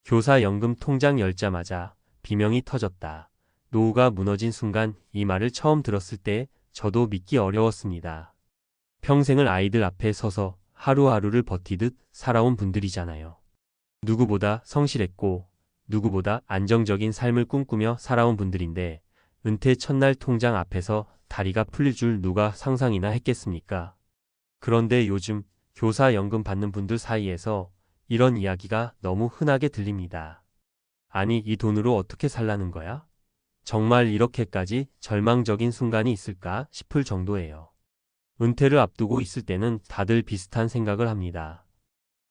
교사 연금 통장 열자마자 비명이 터졌다. 노후가 무너진 순간 이 말을 처음 들었을 때 저도 믿기 어려웠습니다. 평생을 아이들 앞에 서서 하루하루를 버티듯 살아온 분들이잖아요. 누구보다 성실했고 누구보다 안정적인 삶을 꿈꾸며 살아온 분들인데 은퇴 첫날 통장 앞에서 다리가 풀릴 줄 누가 상상이나 했겠습니까? 그런데 요즘 교사 연금 받는 분들 사이에서 이런 이야기가 너무 흔하게 들립니다. 아니, 이 돈으로 어떻게 살라는 거야? 정말 이렇게까지 절망적인 순간이 있을까 싶을 정도예요. 은퇴를 앞두고 있을 때는 다들 비슷한 생각을 합니다.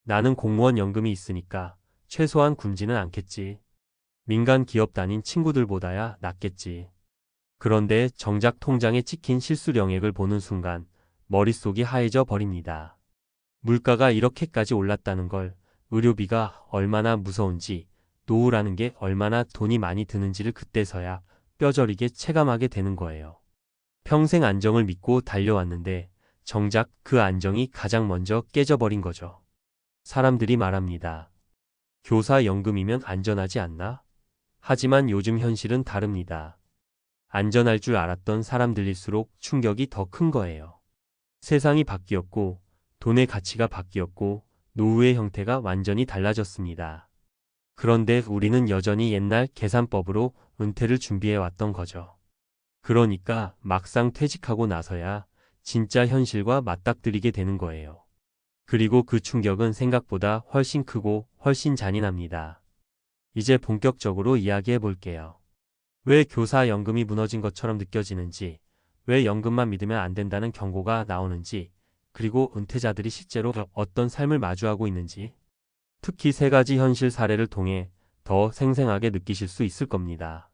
나는 공무원 연금이 있으니까 최소한 굶지는 않겠지. 민간 기업 다닌 친구들보다야 낫겠지. 그런데 정작 통장에 찍힌 실수령액을 보는 순간 머릿속이 하얘져 버립니다. 물가가 이렇게까지 올랐다는 걸, 의료비가 얼마나 무서운지, 노후라는 게 얼마나 돈이 많이 드는지를 그때서야 뼈저리게 체감하게 되는 거예요. 평생 안정을 믿고 달려왔는데 정작 그 안정이 가장 먼저 깨져버린 거죠. 사람들이 말합니다. 교사 연금이면 안전하지 않나? 하지만 요즘 현실은 다릅니다. 안전할 줄 알았던 사람들일수록 충격이 더 큰 거예요. 세상이 바뀌었고 돈의 가치가 바뀌었고 노후의 형태가 완전히 달라졌습니다. 그런데 우리는 여전히 옛날 계산법으로 은퇴를 준비해 왔던 거죠. 그러니까 막상 퇴직하고 나서야 진짜 현실과 맞닥뜨리게 되는 거예요. 그리고 그 충격은 생각보다 훨씬 크고 훨씬 잔인합니다. 이제 본격적으로 이야기해 볼게요. 왜 교사 연금이 무너진 것처럼 느껴지는지, 왜 연금만 믿으면 안 된다는 경고가 나오는지, 그리고 은퇴자들이 실제로 어떤 삶을 마주하고 있는지, 특히 세 가지 현실 사례를 통해 더 생생하게 느끼실 수 있을 겁니다.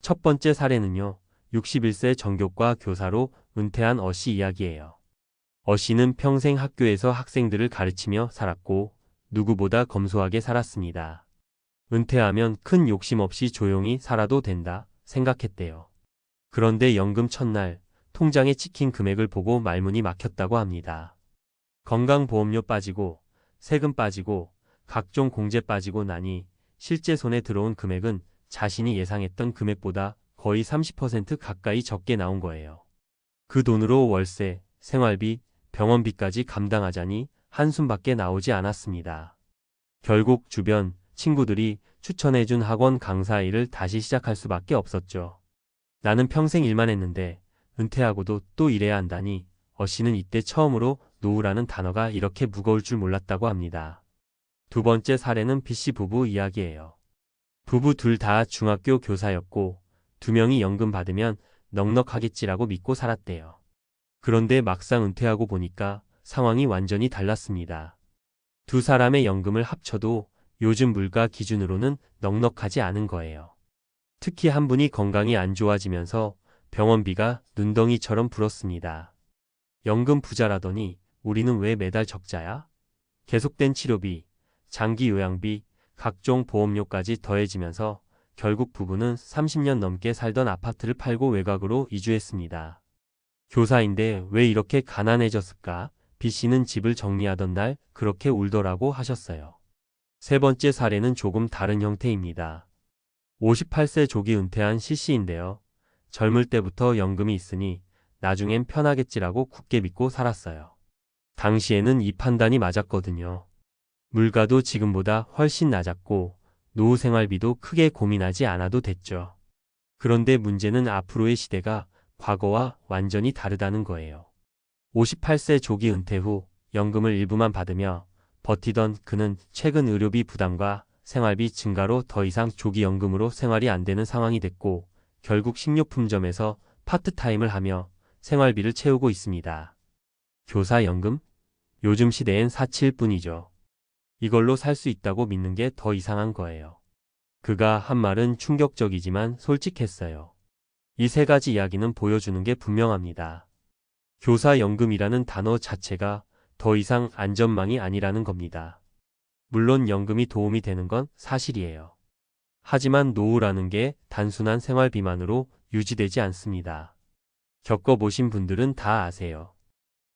첫 번째 사례는요, 61세 정교과 교사로 은퇴한 어씨 이야기예요. 어씨는 평생 학교에서 학생들을 가르치며 살았고 누구보다 검소하게 살았습니다. 은퇴하면 큰 욕심 없이 조용히 살아도 된다 생각했대요. 그런데 연금 첫날 통장에 찍힌 금액을 보고 말문이 막혔다고 합니다. 건강보험료 빠지고 세금 빠지고 각종 공제 빠지고 나니 실제 손에 들어온 금액은 자신이 예상했던 금액보다 거의 30% 가까이 적게 나온 거예요. 그 돈으로 월세, 생활비, 병원비까지 감당하자니 한숨밖에 나오지 않았습니다. 결국 주변 친구들이 추천해준 학원 강사 일을 다시 시작할 수밖에 없었죠. 나는 평생 일만 했는데 은퇴하고도 또 일해야 한다니 어씨는 이때 처음으로 노후라는 단어가 이렇게 무거울 줄 몰랐다고 합니다. 두 번째 사례는 B씨 부부 이야기예요. 부부 둘 다 중학교 교사였고 두 명이 연금 받으면 넉넉하겠지라고 믿고 살았대요. 그런데 막상 은퇴하고 보니까 상황이 완전히 달랐습니다. 두 사람의 연금을 합쳐도 요즘 물가 기준으로는 넉넉하지 않은 거예요. 특히 한 분이 건강이 안 좋아지면서 병원비가 눈덩이처럼 불었습니다. 연금 부자라더니 우리는 왜 매달 적자야? 계속된 치료비, 장기 요양비, 각종 보험료까지 더해지면서 결국 부부는 30년 넘게 살던 아파트를 팔고 외곽으로 이주했습니다. 교사인데 왜 이렇게 가난해졌을까? B씨는 집을 정리하던 날 그렇게 울더라고 하셨어요. 세 번째 사례는 조금 다른 형태입니다. 58세 조기 은퇴한 C씨인데요. 젊을 때부터 연금이 있으니 나중엔 편하겠지라고 굳게 믿고 살았어요. 당시에는 이 판단이 맞았거든요. 물가도 지금보다 훨씬 낮았고 노후 생활비도 크게 고민하지 않아도 됐죠. 그런데 문제는 앞으로의 시대가 과거와 완전히 다르다는 거예요. 58세 조기 은퇴 후 연금을 일부만 받으며 버티던 그는 최근 의료비 부담과 생활비 증가로 더 이상 조기 연금으로 생활이 안 되는 상황이 됐고 결국 식료품점에서 파트타임을 하며 생활비를 채우고 있습니다. 교사 연금? 요즘 시대엔 사치일 뿐이죠. 이걸로 살 수 있다고 믿는 게 더 이상한 거예요. 그가 한 말은 충격적이지만 솔직했어요. 이 세 가지 이야기는 보여주는 게 분명합니다. 교사 연금이라는 단어 자체가 더 이상 안전망이 아니라는 겁니다. 물론 연금이 도움이 되는 건 사실이에요. 하지만 노후라는 게 단순한 생활비만으로 유지되지 않습니다. 겪어보신 분들은 다 아세요.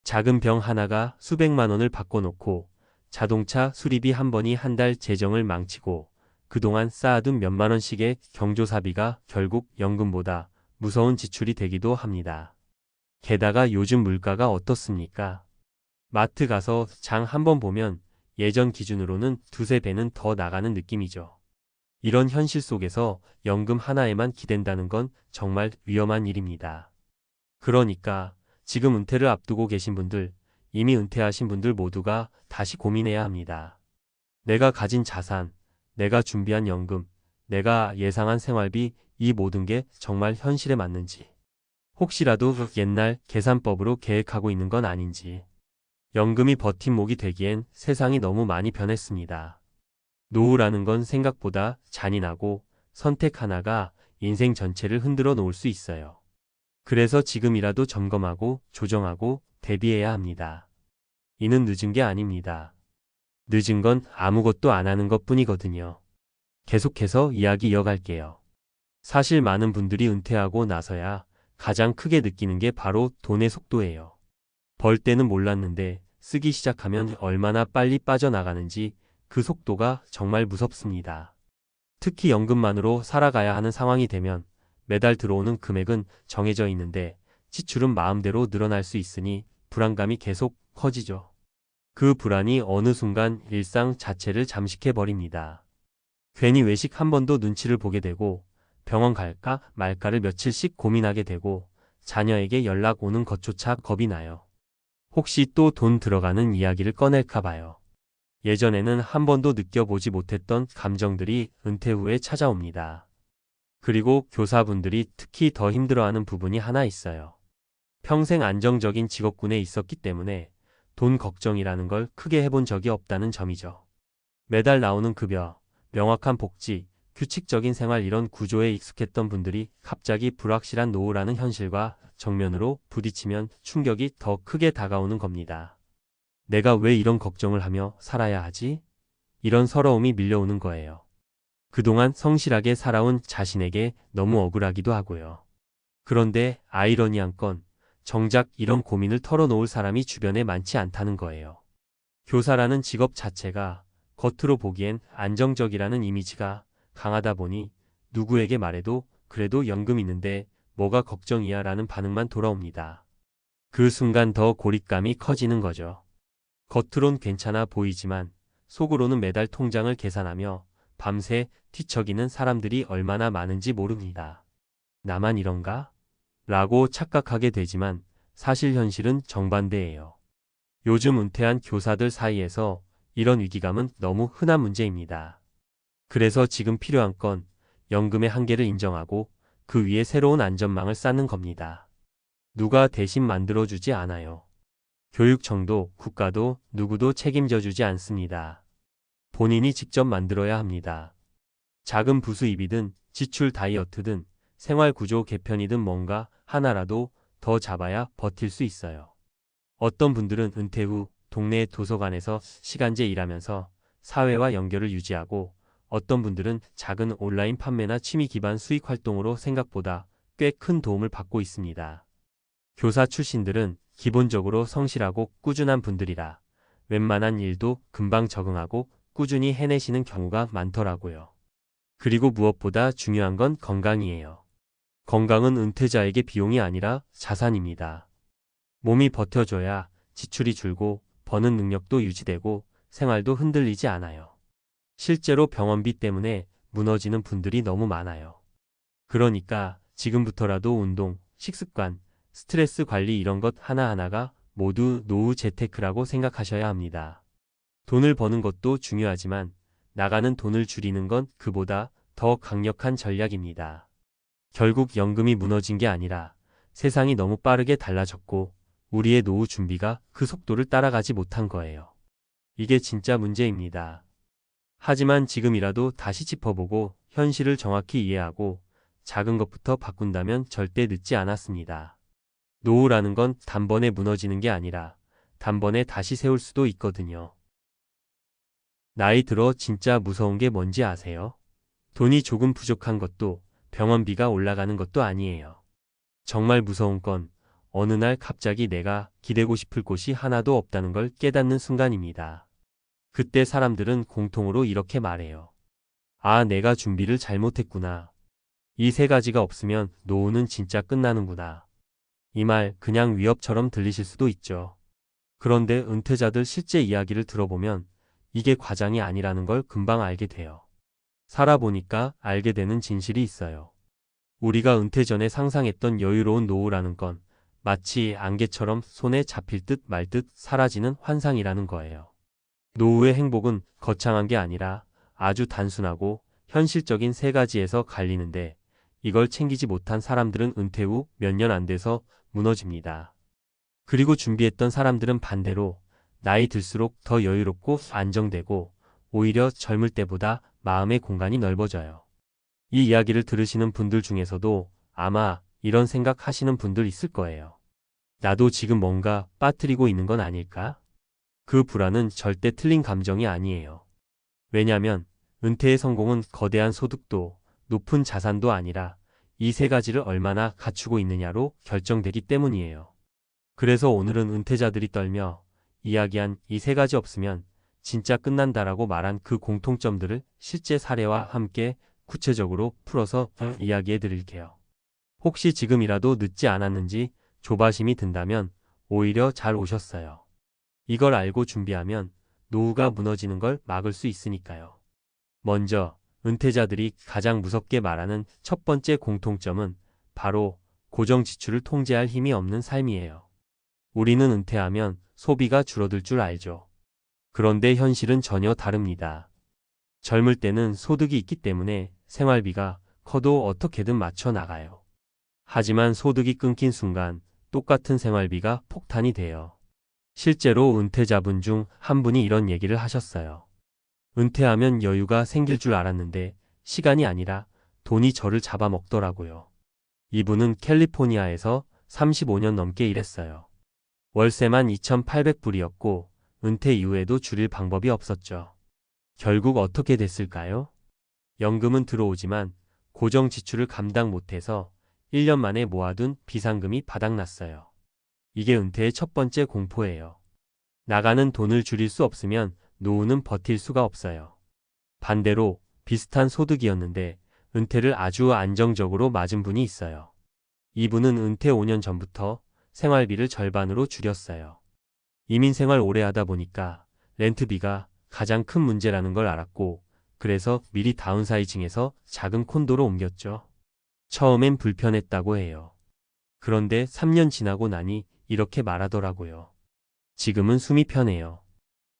작은 병 하나가 수백만 원을 바꿔놓고 자동차 수리비 한 번이 한 달 재정을 망치고 그동안 쌓아둔 몇만 원씩의 경조사비가 결국 연금보다 무서운 지출이 되기도 합니다. 게다가 요즘 물가가 어떻습니까? 마트 가서 장 한번 보면 예전 기준으로는 두세 배는 더 나가는 느낌이죠. 이런 현실 속에서 연금 하나에만 기댄다는 건 정말 위험한 일입니다. 그러니까 지금 은퇴를 앞두고 계신 분들, 이미 은퇴하신 분들 모두가 다시 고민해야 합니다. 내가 가진 자산, 내가 준비한 연금, 내가 예상한 생활비, 이 모든 게 정말 현실에 맞는지, 혹시라도 옛날 계산법으로 계획하고 있는 건 아닌지, 연금이 버팀목이 되기엔 세상이 너무 많이 변했습니다. 노후라는 건 생각보다 잔인하고 선택 하나가 인생 전체를 흔들어 놓을 수 있어요. 그래서 지금이라도 점검하고 조정하고 대비해야 합니다. 이는 늦은 게 아닙니다. 늦은 건 아무것도 안 하는 것뿐이거든요. 계속해서 이야기 이어갈게요. 사실 많은 분들이 은퇴하고 나서야 가장 크게 느끼는 게 바로 돈의 속도예요. 벌 때는 몰랐는데 쓰기 시작하면 얼마나 빨리 빠져나가는지 그 속도가 정말 무섭습니다. 특히 연금만으로 살아가야 하는 상황이 되면 매달 들어오는 금액은 정해져 있는데 지출은 마음대로 늘어날 수 있으니 불안감이 계속 커지죠. 그 불안이 어느 순간 일상 자체를 잠식해버립니다. 괜히 외식 한 번도 눈치를 보게 되고 병원 갈까 말까를 며칠씩 고민하게 되고 자녀에게 연락 오는 것조차 겁이 나요. 혹시 또 돈 들어가는 이야기를 꺼낼까 봐요. 예전에는 한 번도 느껴보지 못했던 감정들이 은퇴 후에 찾아옵니다. 그리고 교사분들이 특히 더 힘들어하는 부분이 하나 있어요. 평생 안정적인 직업군에 있었기 때문에 돈 걱정이라는 걸 크게 해본 적이 없다는 점이죠. 매달 나오는 급여, 명확한 복지, 규칙적인 생활 이런 구조에 익숙했던 분들이 갑자기 불확실한 노후라는 현실과 정면으로 부딪히면 충격이 더 크게 다가오는 겁니다. 내가 왜 이런 걱정을 하며 살아야 하지? 이런 서러움이 밀려오는 거예요. 그동안 성실하게 살아온 자신에게 너무 억울하기도 하고요. 그런데 아이러니한 건 정작 이런 고민을 털어놓을 사람이 주변에 많지 않다는 거예요. 교사라는 직업 자체가 겉으로 보기엔 안정적이라는 이미지가 강하다 보니 누구에게 말해도 그래도 연금 있는데 뭐가 걱정이야 라는 반응만 돌아옵니다. 그 순간 더 고립감이 커지는 거죠. 겉으론 괜찮아 보이지만 속으로는 매달 통장을 계산하며 밤새 뒤척이는 사람들이 얼마나 많은지 모릅니다. 나만 이런가? 라고 착각하게 되지만 사실 현실은 정반대예요. 요즘 은퇴한 교사들 사이에서 이런 위기감은 너무 흔한 문제입니다. 그래서 지금 필요한 건 연금의 한계를 인정하고 그 위에 새로운 안전망을 쌓는 겁니다. 누가 대신 만들어주지 않아요. 교육청도 국가도 누구도 책임져 주지 않습니다. 본인이 직접 만들어야 합니다. 작은 부수입이든 지출 다이어트든 생활구조 개편이든 뭔가 하나라도 더 잡아야 버틸 수 있어요. 어떤 분들은 은퇴 후 동네 도서관에서 시간제 일하면서 사회와 연결을 유지하고 어떤 분들은 작은 온라인 판매나 취미 기반 수익 활동으로 생각보다 꽤 큰 도움을 받고 있습니다. 교사 출신들은 기본적으로 성실하고 꾸준한 분들이라 웬만한 일도 금방 적응하고 꾸준히 해내시는 경우가 많더라고요. 그리고 무엇보다 중요한 건 건강이에요. 건강은 은퇴자에게 비용이 아니라 자산입니다. 몸이 버텨줘야 지출이 줄고 버는 능력도 유지되고 생활도 흔들리지 않아요. 실제로 병원비 때문에 무너지는 분들이 너무 많아요. 그러니까 지금부터라도 운동, 식습관, 스트레스 관리 이런 것 하나하나가 모두 노후 재테크라고 생각하셔야 합니다. 돈을 버는 것도 중요하지만 나가는 돈을 줄이는 건 그보다 더 강력한 전략입니다. 결국 연금이 무너진 게 아니라 세상이 너무 빠르게 달라졌고 우리의 노후 준비가 그 속도를 따라가지 못한 거예요. 이게 진짜 문제입니다. 하지만 지금이라도 다시 짚어보고 현실을 정확히 이해하고 작은 것부터 바꾼다면 절대 늦지 않았습니다. 노후라는 건 단번에 무너지는 게 아니라 단번에 다시 세울 수도 있거든요. 나이 들어 진짜 무서운 게 뭔지 아세요? 돈이 조금 부족한 것도 병원비가 올라가는 것도 아니에요. 정말 무서운 건 어느 날 갑자기 내가 기대고 싶을 곳이 하나도 없다는 걸 깨닫는 순간입니다. 그때 사람들은 공통으로 이렇게 말해요. 아, 내가 준비를 잘못했구나. 이 세 가지가 없으면 노후는 진짜 끝나는구나. 이 말 그냥 위협처럼 들리실 수도 있죠. 그런데 은퇴자들 실제 이야기를 들어보면 이게 과장이 아니라는 걸 금방 알게 돼요. 살아보니까 알게 되는 진실이 있어요. 우리가 은퇴 전에 상상했던 여유로운 노후라는 건 마치 안개처럼 손에 잡힐 듯 말 듯 사라지는 환상이라는 거예요. 노후의 행복은 거창한 게 아니라 아주 단순하고 현실적인 세 가지에서 갈리는데 이걸 챙기지 못한 사람들은 은퇴 후 몇 년 안 돼서 무너집니다. 그리고 준비했던 사람들은 반대로 나이 들수록 더 여유롭고 안정되고 오히려 젊을 때보다 마음의 공간이 넓어져요. 이 이야기를 들으시는 분들 중에서도 아마 이런 생각 하시는 분들 있을 거예요. 나도 지금 뭔가 빠뜨리고 있는 건 아닐까? 그 불안은 절대 틀린 감정이 아니에요. 왜냐면 은퇴의 성공은 거대한 소득도 높은 자산도 아니라 이 세 가지를 얼마나 갖추고 있느냐로 결정되기 때문이에요. 그래서 오늘은 은퇴자들이 떨며 이야기한 이 세 가지 없으면 진짜 끝난다라고 말한 그 공통점들을 실제 사례와 함께 구체적으로 풀어서 이야기해 드릴게요. 혹시 지금이라도 늦지 않았는지 조바심이 든다면 오히려 잘 오셨어요. 이걸 알고 준비하면 노후가 무너지는 걸 막을 수 있으니까요. 먼저 은퇴자들이 가장 무섭게 말하는 첫 번째 공통점은 바로 고정 지출을 통제할 힘이 없는 삶이에요. 우리는 은퇴하면 소비가 줄어들 줄 알죠. 그런데 현실은 전혀 다릅니다. 젊을 때는 소득이 있기 때문에 생활비가 커도 어떻게든 맞춰 나가요. 하지만 소득이 끊긴 순간 똑같은 생활비가 폭탄이 돼요. 실제로 은퇴자분 중 한 분이 이런 얘기를 하셨어요. 은퇴하면 여유가 생길 줄 알았는데 시간이 아니라 돈이 저를 잡아먹더라고요. 이분은 캘리포니아에서 35년 넘게 일했어요. 월세만 2,800불이었고 은퇴 이후에도 줄일 방법이 없었죠. 결국 어떻게 됐을까요? 연금은 들어오지만 고정 지출을 감당 못해서 1년 만에 모아둔 비상금이 바닥났어요. 이게 은퇴의 첫 번째 공포예요. 나가는 돈을 줄일 수 없으면 노후는 버틸 수가 없어요. 반대로 비슷한 소득이었는데 은퇴를 아주 안정적으로 맞은 분이 있어요. 이분은 은퇴 5년 전부터 생활비를 절반으로 줄였어요. 이민 생활 오래 하다 보니까 렌트비가 가장 큰 문제라는 걸 알았고 그래서 미리 다운사이징해서 작은 콘도로 옮겼죠. 처음엔 불편했다고 해요. 그런데 3년 지나고 나니 이렇게 말하더라고요. 지금은 숨이 편해요.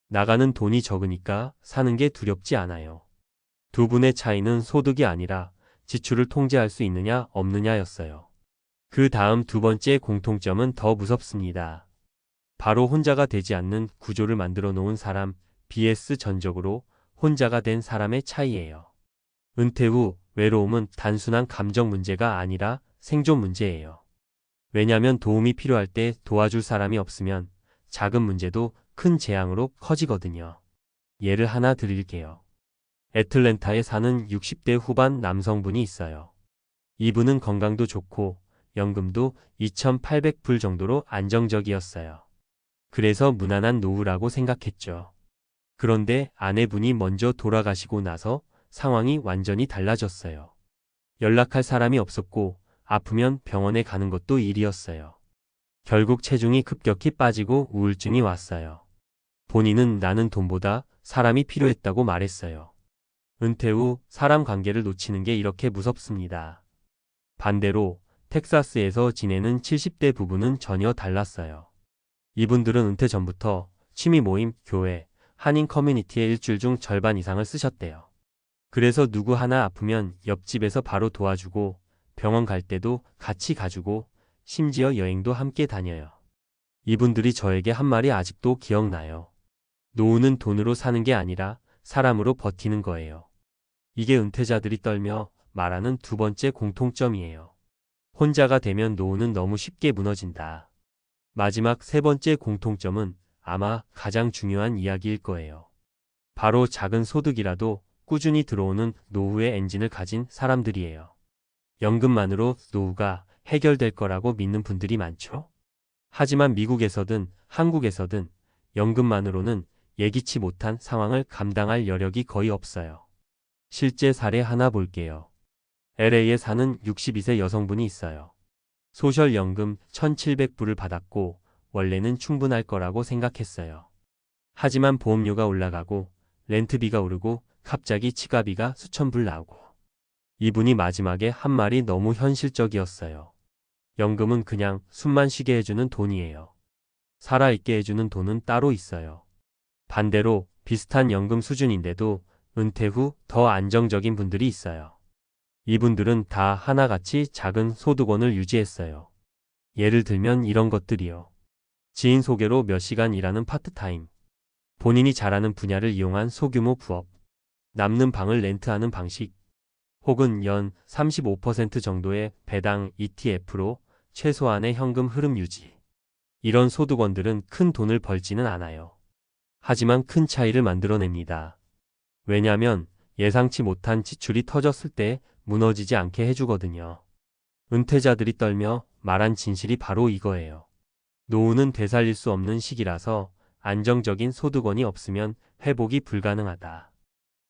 나가는 돈이 적으니까 사는 게 두렵지 않아요. 두 분의 차이는 소득이 아니라 지출을 통제할 수 있느냐 없느냐였어요. 그 다음 두 번째 공통점은 더 무섭습니다. 바로 혼자가 되지 않는 구조를 만들어 놓은 사람 vs 전적으로 혼자가 된 사람의 차이예요. 은퇴 후 외로움은 단순한 감정 문제가 아니라 생존 문제예요. 왜냐면 도움이 필요할 때 도와줄 사람이 없으면 작은 문제도 큰 재앙으로 커지거든요. 예를 하나 드릴게요. 애틀랜타에 사는 60대 후반 남성분이 있어요. 이분은 건강도 좋고 연금도 2,800불 정도로 안정적이었어요. 그래서 무난한 노후라고 생각했죠. 그런데 아내분이 먼저 돌아가시고 나서 상황이 완전히 달라졌어요. 연락할 사람이 없었고 아프면 병원에 가는 것도 일이었어요. 결국 체중이 급격히 빠지고 우울증이 왔어요. 본인은 나는 돈보다 사람이 필요했다고 말했어요. 은퇴 후 사람 관계를 놓치는 게 이렇게 무섭습니다. 반대로 텍사스에서 지내는 70대 부부는 전혀 달랐어요. 이분들은 은퇴 전부터 취미 모임, 교회, 한인 커뮤니티에 일주일 중 절반 이상을 쓰셨대요. 그래서 누구 하나 아프면 옆집에서 바로 도와주고 병원 갈 때도 같이 가주고 심지어 여행도 함께 다녀요. 이분들이 저에게 한 말이 아직도 기억나요. 노후는 돈으로 사는 게 아니라 사람으로 버티는 거예요. 이게 은퇴자들이 떨며 말하는 두 번째 공통점이에요. 혼자가 되면 노후는 너무 쉽게 무너진다. 마지막 세 번째 공통점은 아마 가장 중요한 이야기일 거예요. 바로 작은 소득이라도 꾸준히 들어오는 노후의 엔진을 가진 사람들이에요. 연금만으로 노후가 해결될 거라고 믿는 분들이 많죠. 하지만 미국에서든 한국에서든 연금만으로는 예기치 못한 상황을 감당할 여력이 거의 없어요. 실제 사례 하나 볼게요. LA에 사는 62세 여성분이 있어요. 소셜연금 1,700불을 받았고 원래는 충분할 거라고 생각했어요. 하지만 보험료가 올라가고 렌트비가 오르고 갑자기 치과비가 수천 불 나오고 이분이 마지막에 한 말이 너무 현실적이었어요. 연금은 그냥 숨만 쉬게 해주는 돈이에요. 살아있게 해주는 돈은 따로 있어요. 반대로 비슷한 연금 수준인데도 은퇴 후 더 안정적인 분들이 있어요. 이분들은 다 하나같이 작은 소득원을 유지했어요. 예를 들면 이런 것들이요. 지인 소개로 몇 시간 일하는 파트타임, 본인이 잘하는 분야를 이용한 소규모 부업, 남는 방을 렌트하는 방식, 혹은 연 35% 정도의 배당 ETF로 최소한의 현금 흐름 유지. 이런 소득원들은 큰 돈을 벌지는 않아요. 하지만 큰 차이를 만들어냅니다. 왜냐하면 예상치 못한 지출이 터졌을 때 무너지지 않게 해주거든요. 은퇴자들이 떨며 말한 진실이 바로 이거예요. 노후는 되살릴 수 없는 시기라서 안정적인 소득원이 없으면 회복이 불가능하다.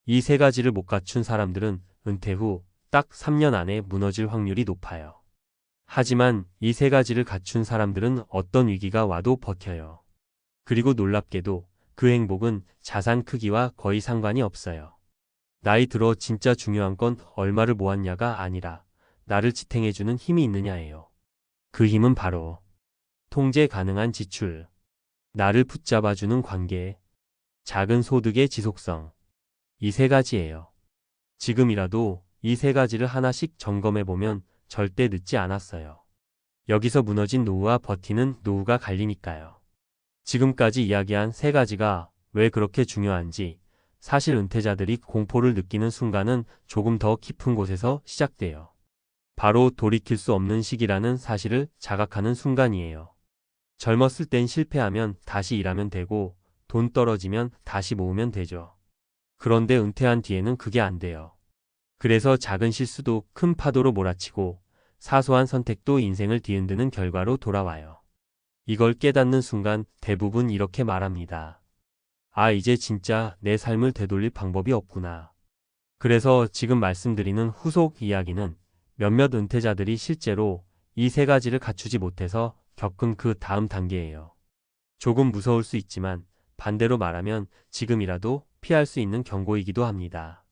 이 세 가지를 못 갖춘 사람들은 은퇴 후 딱 3년 안에 무너질 확률이 높아요. 하지만 이 세 가지를 갖춘 사람들은 어떤 위기가 와도 버텨요. 그리고 놀랍게도 그 행복은 자산 크기와 거의 상관이 없어요. 나이 들어 진짜 중요한 건 얼마를 모았냐가 아니라 나를 지탱해주는 힘이 있느냐예요. 그 힘은 바로 통제 가능한 지출, 나를 붙잡아주는 관계, 작은 소득의 지속성. 이 세 가지예요. 지금이라도 이 세 가지를 하나씩 점검해보면 절대 늦지 않았어요. 여기서 무너진 노후와 버티는 노후가 갈리니까요. 지금까지 이야기한 세 가지가 왜 그렇게 중요한지, 사실 은퇴자들이 공포를 느끼는 순간은 조금 더 깊은 곳에서 시작돼요. 바로 돌이킬 수 없는 시기라는 사실을 자각하는 순간이에요. 젊었을 땐 실패하면 다시 일하면 되고 돈 떨어지면 다시 모으면 되죠. 그런데 은퇴한 뒤에는 그게 안 돼요. 그래서 작은 실수도 큰 파도로 몰아치고 사소한 선택도 인생을 뒤흔드는 결과로 돌아와요. 이걸 깨닫는 순간 대부분 이렇게 말합니다. 아, 이제 진짜 내 삶을 되돌릴 방법이 없구나. 그래서 지금 말씀드리는 후속 이야기는 몇몇 은퇴자들이 실제로 이 세 가지를 갖추지 못해서 겪은 그 다음 단계예요. 조금 무서울 수 있지만 반대로 말하면 지금이라도 피할 수 있는 경고이기도 합니다.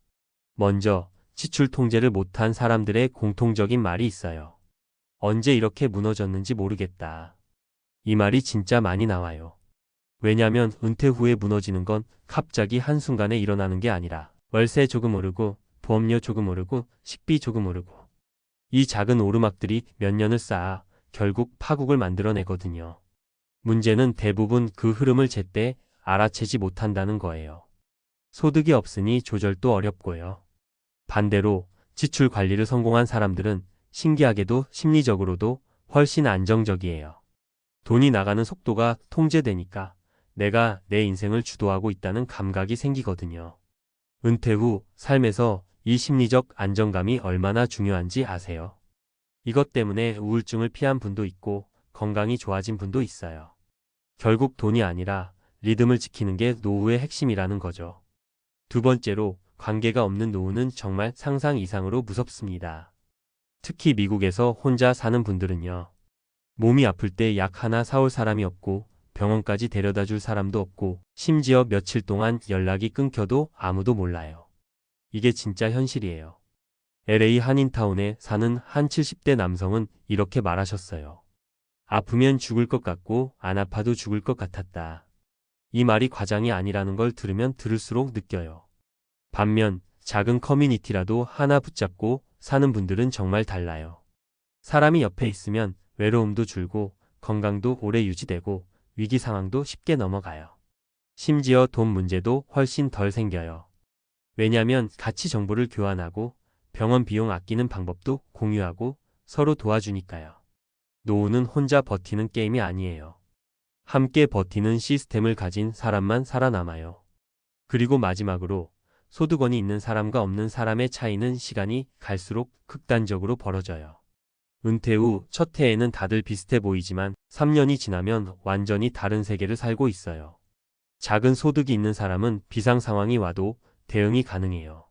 먼저 지출 통제를 못한 사람들의 공통적인 말이 있어요. 언제 이렇게 무너졌는지 모르겠다. 이 말이 진짜 많이 나와요. 왜냐면 은퇴 후에 무너지는 건 갑자기 한순간에 일어나는 게 아니라 월세 조금 오르고 보험료 조금 오르고 식비 조금 오르고 이 작은 오르막들이 몇 년을 쌓아 결국 파국을 만들어내거든요. 문제는 대부분 그 흐름을 제때 알아채지 못한다는 거예요. 소득이 없으니 조절도 어렵고요. 반대로 지출 관리를 성공한 사람들은 신기하게도 심리적으로도 훨씬 안정적이에요. 돈이 나가는 속도가 통제되니까 내가 내 인생을 주도하고 있다는 감각이 생기거든요. 은퇴 후 삶에서 이 심리적 안정감이 얼마나 중요한지 아세요? 이것 때문에 우울증을 피한 분도 있고 건강이 좋아진 분도 있어요. 결국 돈이 아니라 리듬을 지키는 게 노후의 핵심이라는 거죠. 두 번째로 관계가 없는 노후는 정말 상상 이상으로 무섭습니다. 특히 미국에서 혼자 사는 분들은요. 몸이 아플 때 약 하나 사올 사람이 없고 병원까지 데려다 줄 사람도 없고 심지어 며칠 동안 연락이 끊겨도 아무도 몰라요. 이게 진짜 현실이에요. LA 한인타운에 사는 한 70대 남성은 이렇게 말하셨어요. 아프면 죽을 것 같고 안 아파도 죽을 것 같았다. 이 말이 과장이 아니라는 걸 들으면 들을수록 느껴요. 반면 작은 커뮤니티라도 하나 붙잡고 사는 분들은 정말 달라요. 사람이 옆에 있으면 외로움도 줄고 건강도 오래 유지되고 위기 상황도 쉽게 넘어가요. 심지어 돈 문제도 훨씬 덜 생겨요. 왜냐면 같이 정보를 교환하고 병원 비용 아끼는 방법도 공유하고 서로 도와주니까요. 노후는 혼자 버티는 게임이 아니에요. 함께 버티는 시스템을 가진 사람만 살아남아요. 그리고 마지막으로 소득원이 있는 사람과 없는 사람의 차이는 시간이 갈수록 극단적으로 벌어져요. 은퇴 후 첫 해에는 다들 비슷해 보이지만 3년이 지나면 완전히 다른 세계를 살고 있어요. 작은 소득이 있는 사람은 비상 상황이 와도 대응이 가능해요.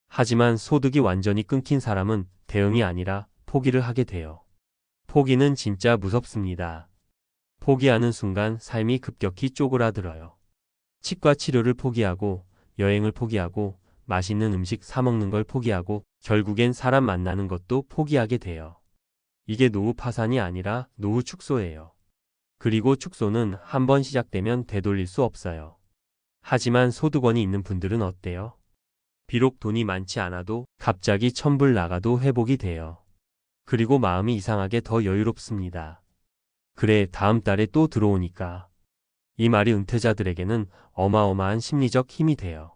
하지만 소득이 완전히 끊긴 사람은 대응이 아니라 포기를 하게 돼요. 포기는 진짜 무섭습니다. 포기하는 순간 삶이 급격히 쪼그라들어요. 치과 치료를 포기하고, 여행을 포기하고, 맛있는 음식 사 먹는 걸 포기하고, 결국엔 사람 만나는 것도 포기하게 돼요. 이게 노후 파산이 아니라 노후 축소예요. 그리고 축소는 한번 시작되면 되돌릴 수 없어요. 하지만 소득원이 있는 분들은 어때요? 비록 돈이 많지 않아도 갑자기 천불 나가도 회복이 돼요. 그리고 마음이 이상하게 더 여유롭습니다. 그래, 다음 달에 또 들어오니까. 이 말이 은퇴자들에게는 어마어마한 심리적 힘이 돼요.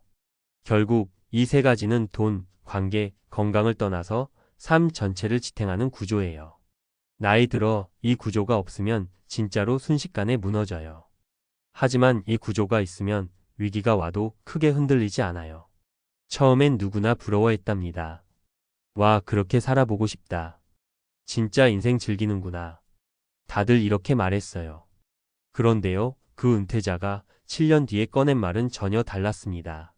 결국 이 세 가지는 돈, 관계, 건강을 떠나서 삶 전체를 지탱하는 구조예요. 나이 들어 이 구조가 없으면 진짜로 순식간에 무너져요. 하지만 이 구조가 있으면 위기가 와도 크게 흔들리지 않아요. 처음엔 누구나 부러워했답니다. 와, 그렇게 살아보고 싶다. 진짜 인생 즐기는구나. 다들 이렇게 말했어요. 그런데요, 그 은퇴자가 7년 뒤에 꺼낸 말은 전혀 달랐습니다.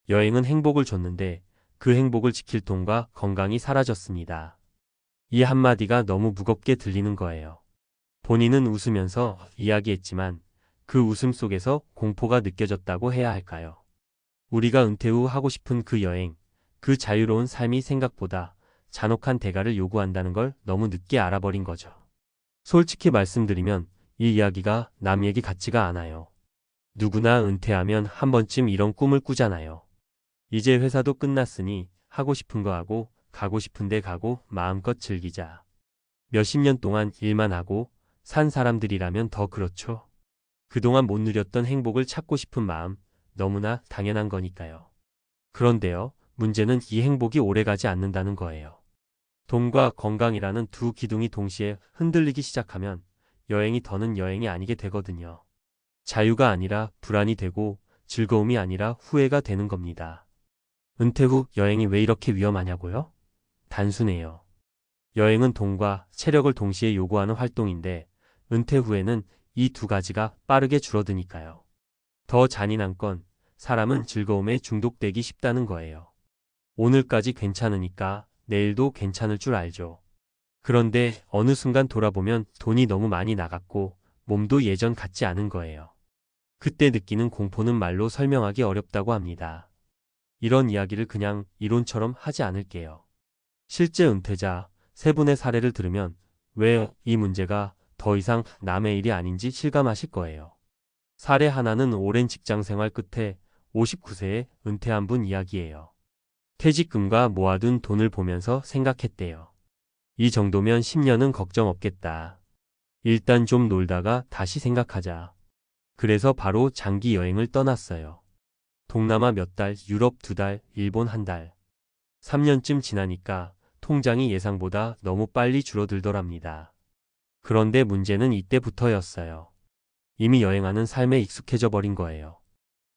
여행은 행복을 줬는데 그 행복을 지킬 돈과 건강이 사라졌습니다. 이 한마디가 너무 무겁게 들리는 거예요. 본인은 웃으면서 이야기했지만 그 웃음 속에서 공포가 느껴졌다고 해야 할까요? 우리가 은퇴 후 하고 싶은 그 여행, 그 자유로운 삶이 생각보다 잔혹한 대가를 요구한다는 걸 너무 늦게 알아버린 거죠. 솔직히 말씀드리면 이 이야기가 남 얘기 같지가 않아요. 누구나 은퇴하면 한 번쯤 이런 꿈을 꾸잖아요. 이제 회사도 끝났으니 하고 싶은 거 하고 가고 싶은 데 가고 마음껏 즐기자. 몇십 년 동안 일만 하고 산 사람들이라면 더 그렇죠. 그동안 못 누렸던 행복을 찾고 싶은 마음, 너무나 당연한 거니까요. 그런데요, 문제는 이 행복이 오래가지 않는다는 거예요. 돈과 건강이라는 두 기둥이 동시에 흔들리기 시작하면 여행이 더는 여행이 아니게 되거든요. 자유가 아니라 불안이 되고 즐거움이 아니라 후회가 되는 겁니다. 은퇴 후 여행이 왜 이렇게 위험하냐고요? 단순해요. 여행은 돈과 체력을 동시에 요구하는 활동인데 은퇴 후에는 이 두 가지가 빠르게 줄어드니까요. 더 잔인한 건 사람은 즐거움에 중독되기 쉽다는 거예요. 오늘까지 괜찮으니까 내일도 괜찮을 줄 알죠. 그런데 어느 순간 돌아보면 돈이 너무 많이 나갔고 몸도 예전 같지 않은 거예요. 그때 느끼는 공포는 말로 설명하기 어렵다고 합니다. 이런 이야기를 그냥 이론처럼 하지 않을게요. 실제 은퇴자 세 분의 사례를 들으면 왜 이 문제가 더 이상 남의 일이 아닌지 실감하실 거예요. 사례 하나는 오랜 직장 생활 끝에 59세에 은퇴한 분 이야기예요. 퇴직금과 모아둔 돈을 보면서 생각했대요. 이 정도면 10년은 걱정 없겠다. 일단 좀 놀다가 다시 생각하자. 그래서 바로 장기 여행을 떠났어요. 동남아 몇 달, 유럽 2달, 일본 1달. 3년쯤 지나니까 통장이 예상보다 너무 빨리 줄어들더랍니다. 그런데 문제는 이때부터였어요. 이미 여행하는 삶에 익숙해져 버린 거예요.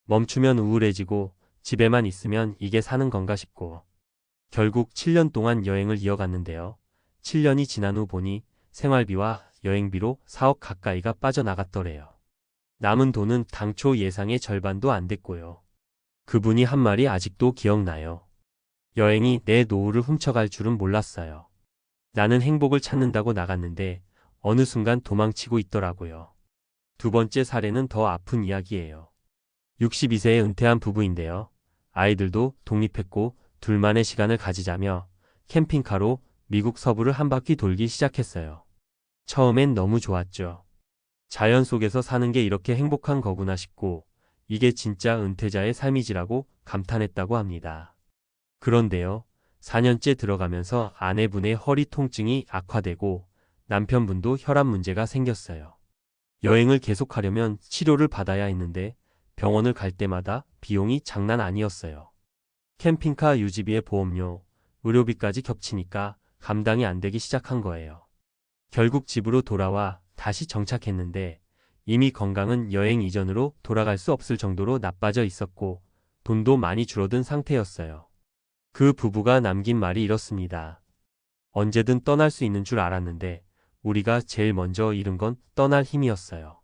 멈추면 우울해지고 집에만 있으면 이게 사는 건가 싶고. 결국 7년 동안 여행을 이어갔는데요. 7년이 지난 후 보니 생활비와 여행비로 4억 가까이가 빠져나갔더래요. 남은 돈은 당초 예상의 절반도 안 됐고요. 그분이 한 말이 아직도 기억나요. 여행이 내 노후를 훔쳐갈 줄은 몰랐어요. 나는 행복을 찾는다고 나갔는데 어느 순간 도망치고 있더라고요. 두 번째 사례는 더 아픈 이야기예요. 62세에 은퇴한 부부인데요. 아이들도 독립했고 둘만의 시간을 가지자며 캠핑카로 미국 서부를 한 바퀴 돌기 시작했어요. 처음엔 너무 좋았죠. 자연 속에서 사는 게 이렇게 행복한 거구나 싶고 이게 진짜 은퇴자의 삶이지라고 감탄했다고 합니다. 그런데요, 4년째 들어가면서 아내분의 허리 통증이 악화되고 남편분도 혈압 문제가 생겼어요. 여행을 계속하려면 치료를 받아야 했는데 병원을 갈 때마다 비용이 장난 아니었어요. 캠핑카 유지비에 보험료, 의료비까지 겹치니까 감당이 안 되기 시작한 거예요. 결국 집으로 돌아와 다시 정착했는데 이미 건강은 여행 이전으로 돌아갈 수 없을 정도로 나빠져 있었고 돈도 많이 줄어든 상태였어요. 그 부부가 남긴 말이 이렇습니다. 언제든 떠날 수 있는 줄 알았는데 우리가 제일 먼저 잃은 건 떠날 힘이었어요.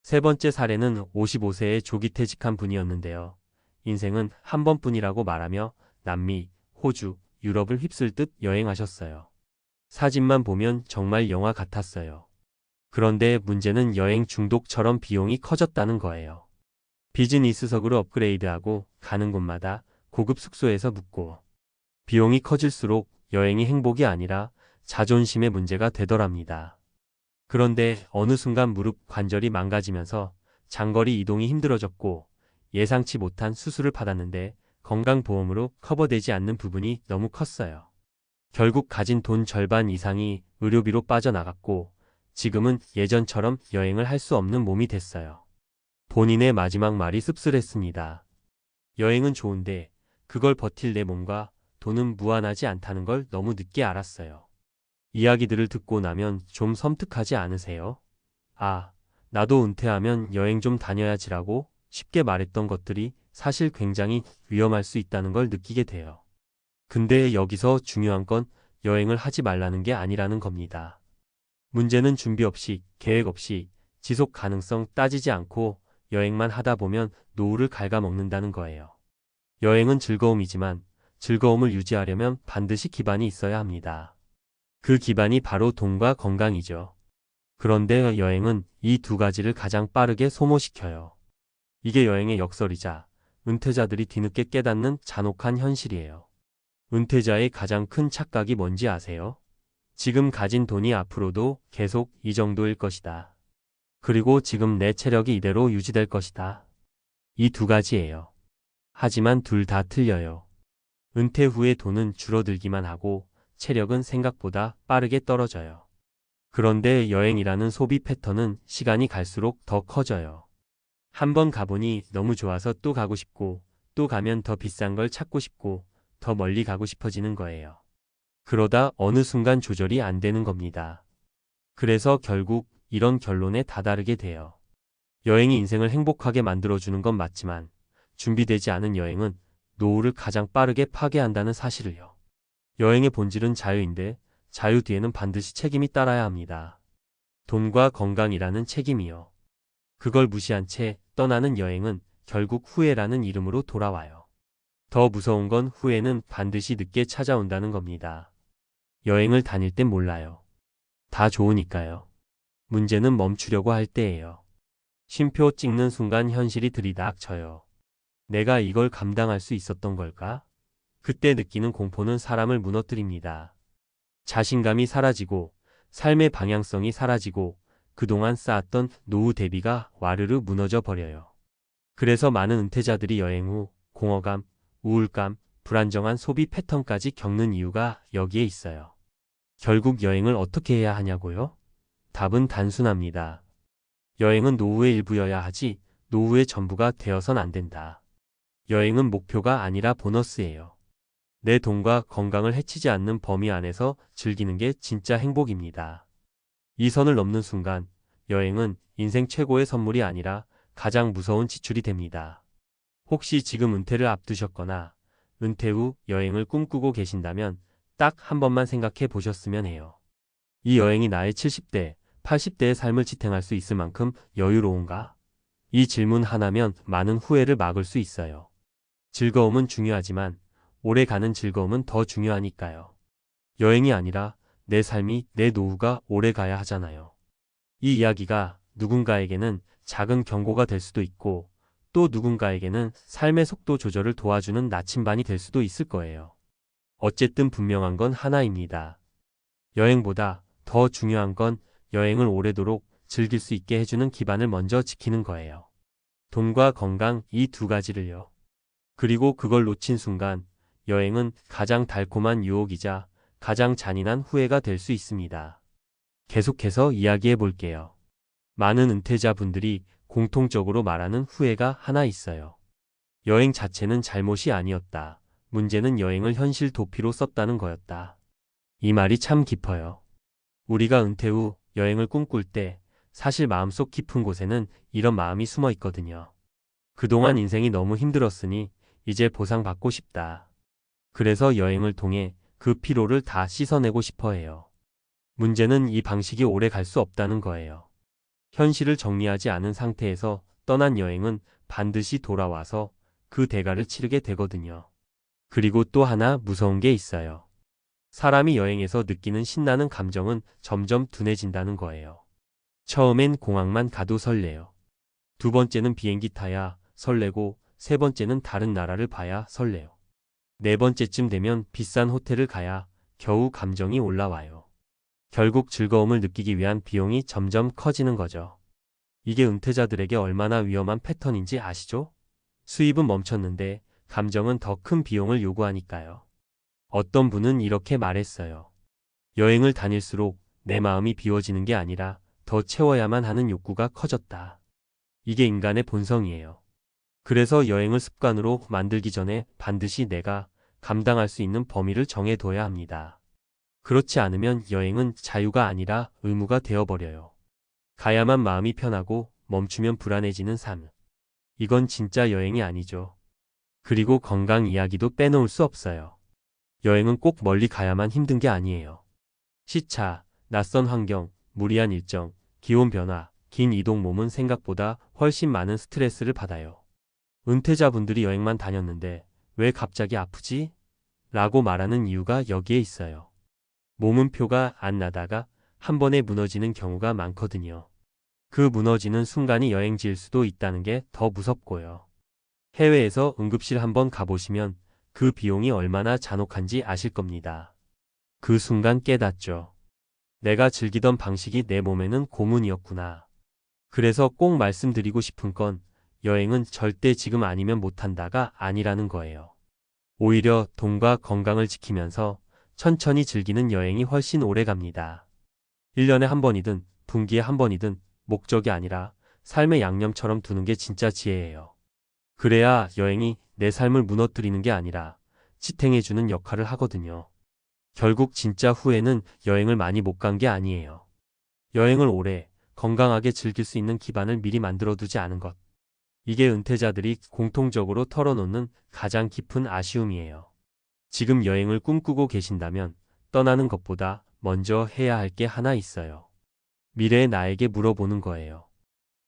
세 번째 사례는 55세에 조기 퇴직한 분이었는데요. 인생은 한 번뿐이라고 말하며 남미, 호주, 유럽을 휩쓸듯 여행하셨어요. 사진만 보면 정말 영화 같았어요. 그런데 문제는 여행 중독처럼 비용이 커졌다는 거예요. 비즈니스석으로 업그레이드하고 가는 곳마다 고급 숙소에서 묵고 비용이 커질수록 여행이 행복이 아니라 자존심의 문제가 되더랍니다. 그런데 어느 순간 무릎 관절이 망가지면서 장거리 이동이 힘들어졌고 예상치 못한 수술을 받았는데 건강보험으로 커버되지 않는 부분이 너무 컸어요. 결국 가진 돈 절반 이상이 의료비로 빠져나갔고 지금은 예전처럼 여행을 할 수 없는 몸이 됐어요. 본인의 마지막 말이 씁쓸했습니다. 여행은 좋은데 그걸 버틸 내 몸과 돈은 무한하지 않다는 걸 너무 늦게 알았어요. 이야기들을 듣고 나면 좀 섬뜩하지 않으세요? 아, 나도 은퇴하면 여행 좀 다녀야지라고 쉽게 말했던 것들이 사실 굉장히 위험할 수 있다는 걸 느끼게 돼요. 근데 여기서 중요한 건 여행을 하지 말라는 게 아니라는 겁니다. 문제는 준비 없이, 계획 없이, 지속 가능성 따지지 않고 여행만 하다 보면 노후를 갉아먹는다는 거예요. 여행은 즐거움이지만 즐거움을 유지하려면 반드시 기반이 있어야 합니다. 그 기반이 바로 돈과 건강이죠. 그런데 여행은 이 두 가지를 가장 빠르게 소모시켜요. 이게 여행의 역설이자 은퇴자들이 뒤늦게 깨닫는 잔혹한 현실이에요. 은퇴자의 가장 큰 착각이 뭔지 아세요? 지금 가진 돈이 앞으로도 계속 이 정도일 것이다. 그리고 지금 내 체력이 이대로 유지될 것이다. 이 두 가지예요. 하지만 둘 다 틀려요. 은퇴 후에 돈은 줄어들기만 하고 체력은 생각보다 빠르게 떨어져요. 그런데 여행이라는 소비 패턴은 시간이 갈수록 더 커져요. 한번 가보니 너무 좋아서 또 가고 싶고 또 가면 더 비싼 걸 찾고 싶고 더 멀리 가고 싶어지는 거예요. 그러다 어느 순간 조절이 안 되는 겁니다. 그래서 결국 이런 결론에 다다르게 돼요. 여행이 인생을 행복하게 만들어주는 건 맞지만 준비되지 않은 여행은 노후를 가장 빠르게 파괴한다는 사실을요. 여행의 본질은 자유인데 자유 뒤에는 반드시 책임이 따라야 합니다. 돈과 건강이라는 책임이요. 그걸 무시한 채 떠나는 여행은 결국 후회라는 이름으로 돌아와요. 더 무서운 건 후회는 반드시 늦게 찾아온다는 겁니다. 여행을 다닐 땐 몰라요. 다 좋으니까요. 문제는 멈추려고 할 때예요. 쉼표 찍는 순간 현실이 들이닥쳐요. 내가 이걸 감당할 수 있었던 걸까? 그때 느끼는 공포는 사람을 무너뜨립니다. 자신감이 사라지고 삶의 방향성이 사라지고 그동안 쌓았던 노후 대비가 와르르 무너져 버려요. 그래서 많은 은퇴자들이 여행 후 공허감, 우울감, 불안정한 소비 패턴까지 겪는 이유가 여기에 있어요. 결국 여행을 어떻게 해야 하냐고요? 답은 단순합니다. 여행은 노후의 일부여야 하지 노후의 전부가 되어선 안 된다. 여행은 목표가 아니라 보너스예요. 내 돈과 건강을 해치지 않는 범위 안에서 즐기는 게 진짜 행복입니다. 이 선을 넘는 순간 여행은 인생 최고의 선물이 아니라 가장 무서운 지출이 됩니다. 혹시 지금 은퇴를 앞두셨거나 은퇴 후 여행을 꿈꾸고 계신다면 딱 한 번만 생각해 보셨으면 해요. 이 여행이 나의 70대, 80대의 삶을 지탱할 수 있을 만큼 여유로운가? 이 질문 하나면 많은 후회를 막을 수 있어요. 즐거움은 중요하지만 오래 가는 즐거움은 더 중요하니까요. 여행이 아니라 내 삶이, 내 노후가 오래 가야 하잖아요. 이 이야기가 누군가에게는 작은 경고가 될 수도 있고 또 누군가에게는 삶의 속도 조절을 도와주는 나침반이 될 수도 있을 거예요. 어쨌든 분명한 건 하나입니다. 여행보다 더 중요한 건 여행을 오래도록 즐길 수 있게 해주는 기반을 먼저 지키는 거예요. 돈과 건강 이 두 가지를요. 그리고 그걸 놓친 순간 여행은 가장 달콤한 유혹이자 가장 잔인한 후회가 될 수 있습니다. 계속해서 이야기해 볼게요. 많은 은퇴자분들이 공통적으로 말하는 후회가 하나 있어요. 여행 자체는 잘못이 아니었다. 문제는 여행을 현실 도피로 썼다는 거였다. 이 말이 참 깊어요. 우리가 은퇴 후 여행을 꿈꿀 때 사실 마음속 깊은 곳에는 이런 마음이 숨어 있거든요. 그동안 인생이 너무 힘들었으니 이제 보상받고 싶다. 그래서 여행을 통해 그 피로를 다 씻어내고 싶어 해요. 문제는 이 방식이 오래 갈 수 없다는 거예요. 현실을 정리하지 않은 상태에서 떠난 여행은 반드시 돌아와서 그 대가를 치르게 되거든요. 그리고 또 하나 무서운 게 있어요. 사람이 여행에서 느끼는 신나는 감정은 점점 둔해진다는 거예요. 처음엔 공항만 가도 설레요. 두 번째는 비행기 타야 설레고, 세 번째는 다른 나라를 봐야 설레요. 네 번째쯤 되면 비싼 호텔을 가야 겨우 감정이 올라와요. 결국 즐거움을 느끼기 위한 비용이 점점 커지는 거죠. 이게 은퇴자들에게 얼마나 위험한 패턴인지 아시죠? 수입은 멈췄는데 감정은 더 큰 비용을 요구하니까요. 어떤 분은 이렇게 말했어요. 여행을 다닐수록 내 마음이 비워지는 게 아니라 더 채워야만 하는 욕구가 커졌다. 이게 인간의 본성이에요. 그래서 여행을 습관으로 만들기 전에 반드시 내가 감당할 수 있는 범위를 정해둬야 합니다. 그렇지 않으면 여행은 자유가 아니라 의무가 되어버려요. 가야만 마음이 편하고 멈추면 불안해지는 삶. 이건 진짜 여행이 아니죠. 그리고 건강 이야기도 빼놓을 수 없어요. 여행은 꼭 멀리 가야만 힘든 게 아니에요. 시차, 낯선 환경, 무리한 일정, 기온 변화, 긴 이동 몸은 생각보다 훨씬 많은 스트레스를 받아요. 은퇴자분들이 여행만 다녔는데 왜 갑자기 아프지? 라고 말하는 이유가 여기에 있어요. 몸은 표가 안 나다가 한 번에 무너지는 경우가 많거든요. 그 무너지는 순간이 여행지일 수도 있다는 게 더 무섭고요. 해외에서 응급실 한번 가보시면 그 비용이 얼마나 잔혹한지 아실 겁니다. 그 순간 깨닫죠. 내가 즐기던 방식이 내 몸에는 고문이었구나. 그래서 꼭 말씀드리고 싶은 건 여행은 절대 지금 아니면 못한다가 아니라는 거예요. 오히려 돈과 건강을 지키면서 천천히 즐기는 여행이 훨씬 오래 갑니다. 1년에 한 번이든 분기에 한 번이든 목적이 아니라 삶의 양념처럼 두는 게 진짜 지혜예요. 그래야 여행이 내 삶을 무너뜨리는 게 아니라 지탱해주는 역할을 하거든요. 결국 진짜 후회는 여행을 많이 못 간 게 아니에요. 여행을 오래 건강하게 즐길 수 있는 기반을 미리 만들어두지 않은 것. 이게 은퇴자들이 공통적으로 털어놓는 가장 깊은 아쉬움이에요. 지금 여행을 꿈꾸고 계신다면 떠나는 것보다 먼저 해야 할 게 하나 있어요. 미래의 나에게 물어보는 거예요.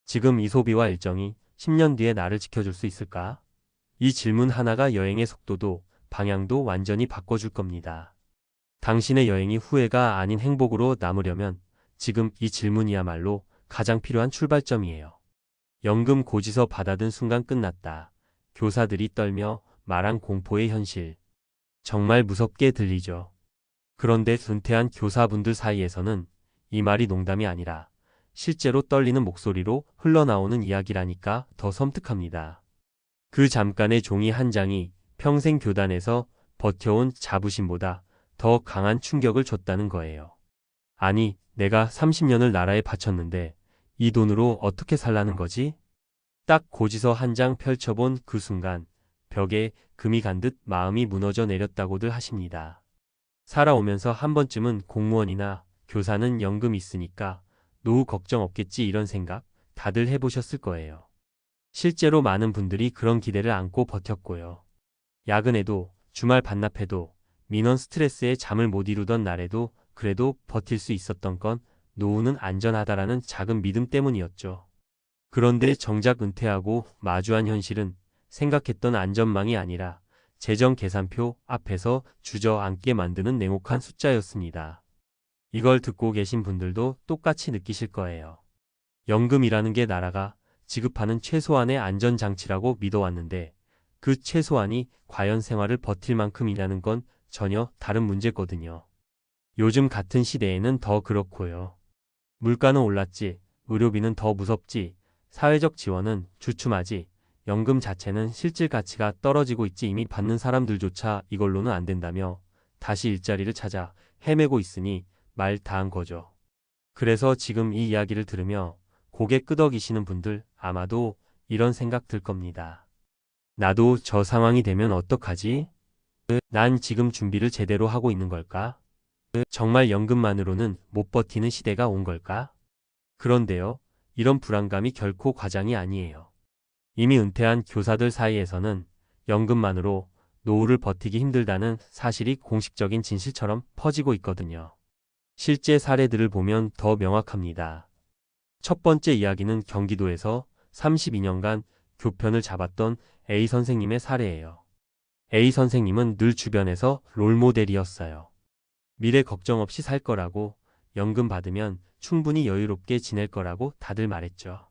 지금 이 소비와 일정이 10년 뒤에 나를 지켜줄 수 있을까? 이 질문 하나가 여행의 속도도 방향도 완전히 바꿔줄 겁니다. 당신의 여행이 후회가 아닌 행복으로 남으려면 지금 이 질문이야말로 가장 필요한 출발점이에요. 연금 고지서 받아든 순간 끝났다. 교사들이 떨며 말한 공포의 현실. 정말 무섭게 들리죠. 그런데 은퇴한 교사분들 사이에서는 이 말이 농담이 아니라 실제로 떨리는 목소리로 흘러나오는 이야기라니까 더 섬뜩합니다. 그 잠깐의 종이 한 장이 평생 교단에서 버텨온 자부심보다 더 강한 충격을 줬다는 거예요. 아니, 내가 30년을 나라에 바쳤는데 이 돈으로 어떻게 살라는 거지? 딱 고지서 한 장 펼쳐본 그 순간 벽에 금이 간 듯 마음이 무너져 내렸다고들 하십니다. 살아오면서 한 번쯤은 공무원이나 교사는 연금 있으니까 노후 걱정 없겠지 이런 생각 다들 해보셨을 거예요. 실제로 많은 분들이 그런 기대를 안고 버텼고요. 야근해도 주말 반납해도 민원 스트레스에 잠을 못 이루던 날에도 그래도 버틸 수 있었던 건 노후는 안전하다라는 작은 믿음 때문이었죠. 그런데 정작 은퇴하고 마주한 현실은 생각했던 안전망이 아니라 재정 계산표 앞에서 주저앉게 만드는 냉혹한 숫자였습니다. 이걸 듣고 계신 분들도 똑같이 느끼실 거예요. 연금이라는 게 나라가 지급하는 최소한의 안전장치라고 믿어왔는데 그 최소한이 과연 생활을 버틸 만큼이냐는 건 전혀 다른 문제거든요. 요즘 같은 시대에는 더 그렇고요. 물가는 올랐지, 의료비는 더 무섭지, 사회적 지원은 주춤하지, 연금 자체는 실질 가치가 떨어지고 있지 이미 받는 사람들조차 이걸로는 안 된다며 다시 일자리를 찾아 헤매고 있으니 말 다한 거죠. 그래서 지금 이 이야기를 들으며 고개 끄덕이시는 분들 아마도 이런 생각 들 겁니다. 나도 저 상황이 되면 어떡하지? 난 지금 준비를 제대로 하고 있는 걸까? 정말 연금만으로는 못 버티는 시대가 온 걸까? 그런데요, 이런 불안감이 결코 과장이 아니에요. 이미 은퇴한 교사들 사이에서는 연금만으로 노후를 버티기 힘들다는 사실이 공식적인 진실처럼 퍼지고 있거든요. 실제 사례들을 보면 더 명확합니다. 첫 번째 이야기는 경기도에서 32년간 교편을 잡았던 A 선생님의 사례예요. A 선생님은 늘 주변에서 롤모델이었어요. 미래 걱정 없이 살 거라고, 연금 받으면 충분히 여유롭게 지낼 거라고 다들 말했죠.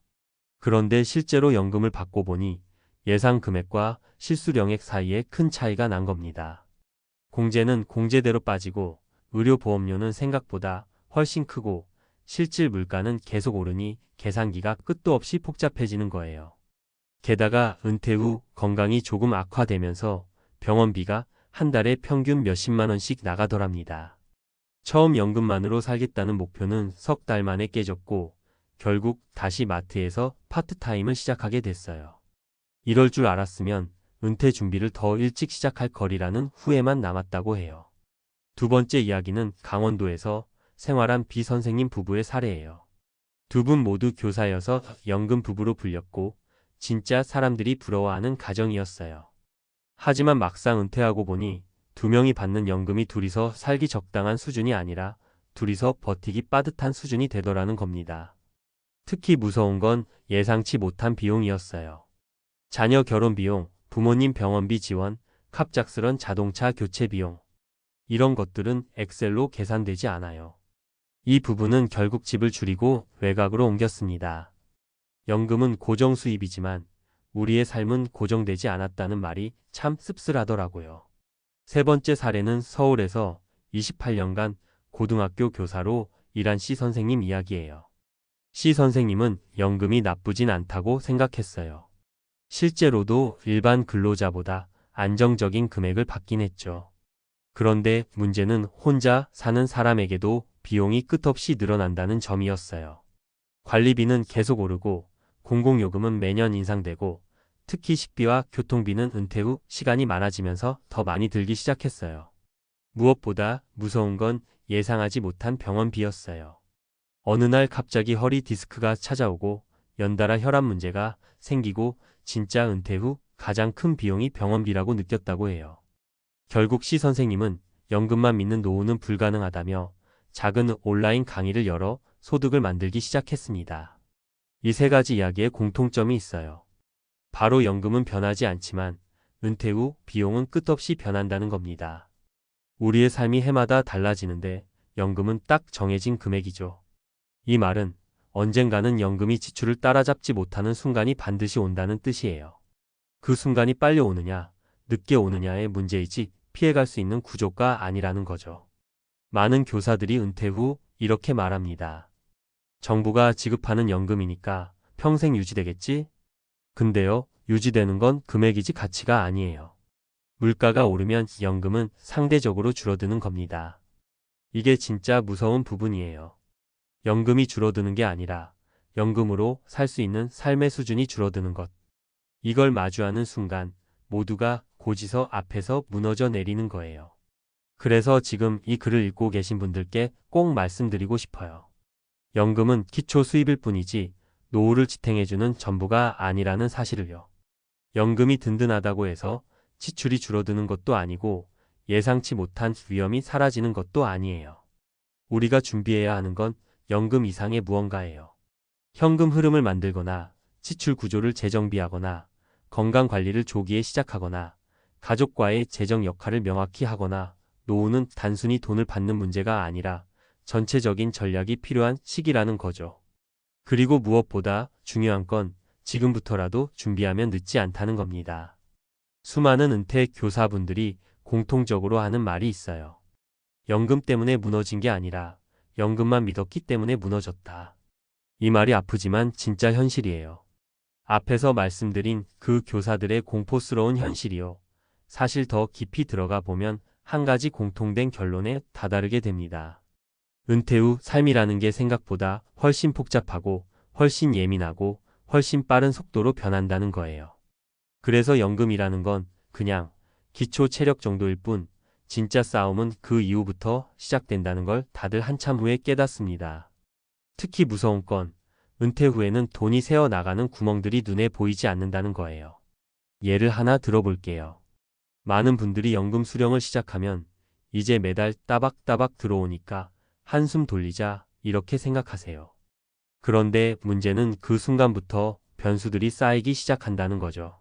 그런데 실제로 연금을 받고 보니 예상 금액과 실수령액 사이에 큰 차이가 난 겁니다. 공제는 공제대로 빠지고 의료보험료는 생각보다 훨씬 크고 실질 물가는 계속 오르니 계산기가 끝도 없이 복잡해지는 거예요. 게다가 은퇴 후 건강이 조금 악화되면서 병원비가 한 달에 평균 몇십만 원씩 나가더랍니다. 처음 연금만으로 살겠다는 목표는 석 달 만에 깨졌고 결국 다시 마트에서 파트타임을 시작하게 됐어요. 이럴 줄 알았으면 은퇴 준비를 더 일찍 시작할 거리라는 후회만 남았다고 해요. 두 번째 이야기는 강원도에서 생활한 B 선생님 부부의 사례예요. 두 분 모두 교사여서 연금 부부로 불렸고 진짜 사람들이 부러워하는 가정이었어요. 하지만 막상 은퇴하고 보니 두 명이 받는 연금이 둘이서 살기 적당한 수준이 아니라 둘이서 버티기 빠듯한 수준이 되더라는 겁니다. 특히 무서운 건 예상치 못한 비용이었어요. 자녀 결혼 비용, 부모님 병원비 지원, 갑작스런 자동차 교체 비용. 이런 것들은 엑셀로 계산되지 않아요. 이 부부는 결국 집을 줄이고 외곽으로 옮겼습니다. 연금은 고정 수입이지만 우리의 삶은 고정되지 않았다는 말이 참 씁쓸하더라고요. 세 번째 사례는 서울에서 28년간 고등학교 교사로 일한 C 선생님 이야기예요. C 선생님은 연금이 나쁘진 않다고 생각했어요. 실제로도 일반 근로자보다 안정적인 금액을 받긴 했죠. 그런데 문제는 혼자 사는 사람에게도 비용이 끝없이 늘어난다는 점이었어요. 관리비는 계속 오르고 공공요금은 매년 인상되고 특히 식비와 교통비는 은퇴 후 시간이 많아지면서 더 많이 들기 시작했어요. 무엇보다 무서운 건 예상하지 못한 병원비였어요. 어느 날 갑자기 허리 디스크가 찾아오고 연달아 혈압 문제가 생기고 진짜 은퇴 후 가장 큰 비용이 병원비라고 느꼈다고 해요. 결국 C 선생님은 연금만 믿는 노후는 불가능하다며 작은 온라인 강의를 열어 소득을 만들기 시작했습니다. 이 세 가지 이야기에 공통점이 있어요. 바로 연금은 변하지 않지만 은퇴 후 비용은 끝없이 변한다는 겁니다. 우리의 삶이 해마다 달라지는데 연금은 딱 정해진 금액이죠. 이 말은 언젠가는 연금이 지출을 따라잡지 못하는 순간이 반드시 온다는 뜻이에요. 그 순간이 빨리 오느냐, 늦게 오느냐의 문제이지 피해갈 수 있는 구조가 아니라는 거죠. 많은 교사들이 은퇴 후 이렇게 말합니다. 정부가 지급하는 연금이니까 평생 유지되겠지? 근데요, 유지되는 건 금액이지 가치가 아니에요. 물가가 오르면 연금은 상대적으로 줄어드는 겁니다. 이게 진짜 무서운 부분이에요. 연금이 줄어드는 게 아니라 연금으로 살 수 있는 삶의 수준이 줄어드는 것. 이걸 마주하는 순간 모두가 고지서 앞에서 무너져 내리는 거예요. 그래서 지금 이 글을 읽고 계신 분들께 꼭 말씀드리고 싶어요. 연금은 기초 수입일 뿐이지 노후를 지탱해주는 전부가 아니라는 사실을요. 연금이 든든하다고 해서 지출이 줄어드는 것도 아니고 예상치 못한 위험이 사라지는 것도 아니에요. 우리가 준비해야 하는 건 연금 이상의 무언가예요. 현금 흐름을 만들거나 지출 구조를 재정비하거나 건강관리를 조기에 시작하거나 가족과의 재정 역할을 명확히 하거나 노후는 단순히 돈을 받는 문제가 아니라 전체적인 전략이 필요한 시기라는 거죠. 그리고 무엇보다 중요한 건 지금부터라도 준비하면 늦지 않다는 겁니다. 수많은 은퇴 교사분들이 공통적으로 하는 말이 있어요. 연금 때문에 무너진 게 아니라 연금만 믿었기 때문에 무너졌다. 이 말이 아프지만 진짜 현실이에요. 앞에서 말씀드린 그 교사들의 공포스러운 현실이요. 사실 더 깊이 들어가 보면 한 가지 공통된 결론에 다다르게 됩니다. 은퇴 후 삶이라는 게 생각보다 훨씬 복잡하고 훨씬 예민하고 훨씬 빠른 속도로 변한다는 거예요. 그래서 연금이라는 건 그냥 기초 체력 정도일 뿐 진짜 싸움은 그 이후부터 시작된다는 걸 다들 한참 후에 깨닫습니다. 특히 무서운 건 은퇴 후에는 돈이 새어나가는 구멍들이 눈에 보이지 않는다는 거예요. 예를 하나 들어볼게요. 많은 분들이 연금 수령을 시작하면 이제 매달 따박따박 들어오니까 한숨 돌리자 이렇게 생각하세요. 그런데 문제는 그 순간부터 변수들이 쌓이기 시작한다는 거죠.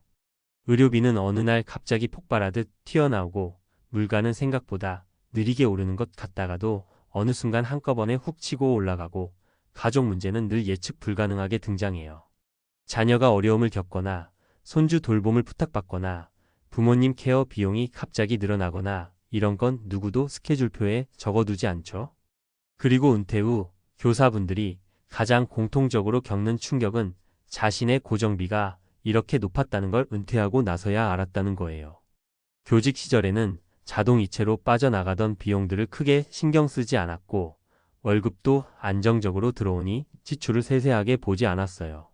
의료비는 어느 날 갑자기 폭발하듯 튀어나오고 물가는 생각보다 느리게 오르는 것 같다가도 어느 순간 한꺼번에 훅 치고 올라가고 가족 문제는 늘 예측 불가능하게 등장해요. 자녀가 어려움을 겪거나 손주 돌봄을 부탁받거나 부모님 케어 비용이 갑자기 늘어나거나 이런 건 누구도 스케줄표에 적어두지 않죠. 그리고 은퇴 후 교사분들이 가장 공통적으로 겪는 충격은 자신의 고정비가 이렇게 높았다는 걸 은퇴하고 나서야 알았다는 거예요. 교직 시절에는 자동이체로 빠져나가던 비용들을 크게 신경 쓰지 않았고 월급도 안정적으로 들어오니 지출을 세세하게 보지 않았어요.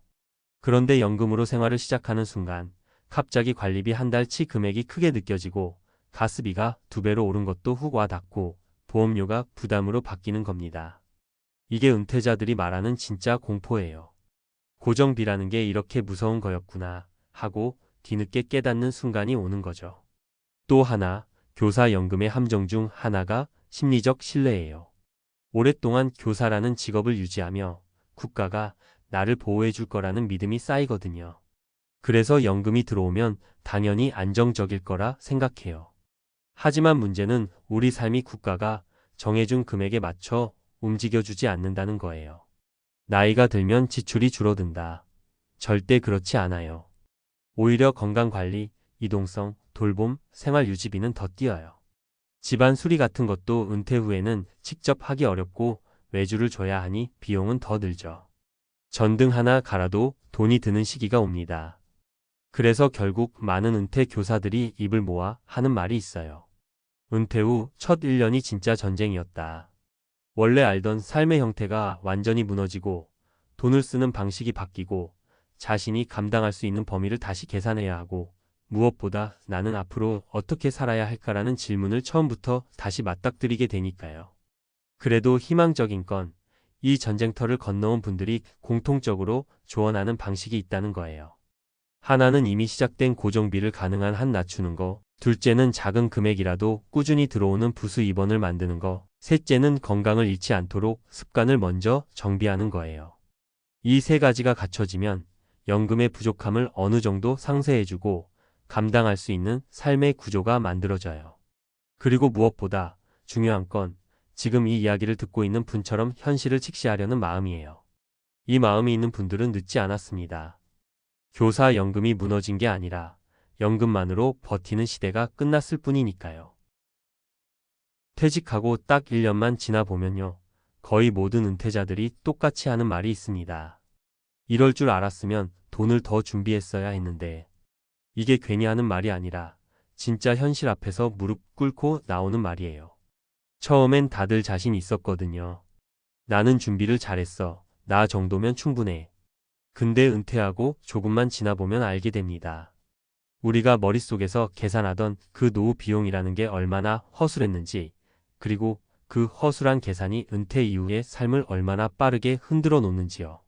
그런데 연금으로 생활을 시작하는 순간 갑자기 관리비 한 달치 금액이 크게 느껴지고 가스비가 2배로 오른 것도 훅 와닿고 보험료가 부담으로 바뀌는 겁니다. 이게 은퇴자들이 말하는 진짜 공포예요. 고정비라는 게 이렇게 무서운 거였구나 하고 뒤늦게 깨닫는 순간이 오는 거죠. 또 하나, 교사 연금의 함정 중 하나가 심리적 신뢰예요. 오랫동안 교사라는 직업을 유지하며 국가가 나를 보호해 줄 거라는 믿음이 쌓이거든요. 그래서 연금이 들어오면 당연히 안정적일 거라 생각해요. 하지만 문제는 우리 삶이 국가가 정해준 금액에 맞춰 움직여주지 않는다는 거예요. 나이가 들면 지출이 줄어든다. 절대 그렇지 않아요. 오히려 건강관리, 이동성, 돌봄, 생활유지비는 더 뛰어요. 집안 수리 같은 것도 은퇴 후에는 직접 하기 어렵고 외주를 줘야 하니 비용은 더 들죠. 전등 하나 갈아도 돈이 드는 시기가 옵니다. 그래서 결국 많은 은퇴 교사들이 입을 모아 하는 말이 있어요. 은퇴 후 첫 1년이 진짜 전쟁이었다. 원래 알던 삶의 형태가 완전히 무너지고 돈을 쓰는 방식이 바뀌고 자신이 감당할 수 있는 범위를 다시 계산해야 하고 무엇보다 나는 앞으로 어떻게 살아야 할까라는 질문을 처음부터 다시 맞닥뜨리게 되니까요. 그래도 희망적인 건 이 전쟁터를 건너온 분들이 공통적으로 조언하는 방식이 있다는 거예요. 하나는 이미 시작된 고정비를 가능한 한 낮추는 거, 둘째는 작은 금액이라도 꾸준히 들어오는 부수 입원을 만드는 거, 셋째는 건강을 잃지 않도록 습관을 먼저 정비하는 거예요. 이 세 가지가 갖춰지면 연금의 부족함을 어느 정도 상쇄해주고 감당할 수 있는 삶의 구조가 만들어져요. 그리고 무엇보다 중요한 건 지금 이 이야기를 듣고 있는 분처럼 현실을 직시하려는 마음이에요. 이 마음이 있는 분들은 늦지 않았습니다. 교사 연금이 무너진 게 아니라 연금만으로 버티는 시대가 끝났을 뿐이니까요. 퇴직하고 딱 1년만 지나 보면요. 거의 모든 은퇴자들이 똑같이 하는 말이 있습니다. 이럴 줄 알았으면 돈을 더 준비했어야 했는데. 이게 괜히 하는 말이 아니라 진짜 현실 앞에서 무릎 꿇고 나오는 말이에요. 처음엔 다들 자신 있었거든요. 나는 준비를 잘했어. 나 정도면 충분해. 근데 은퇴하고 조금만 지나보면 알게 됩니다. 우리가 머릿속에서 계산하던 그 노후 비용이라는 게 얼마나 허술했는지, 그리고 그 허술한 계산이 은퇴 이후의 삶을 얼마나 빠르게 흔들어 놓는지요.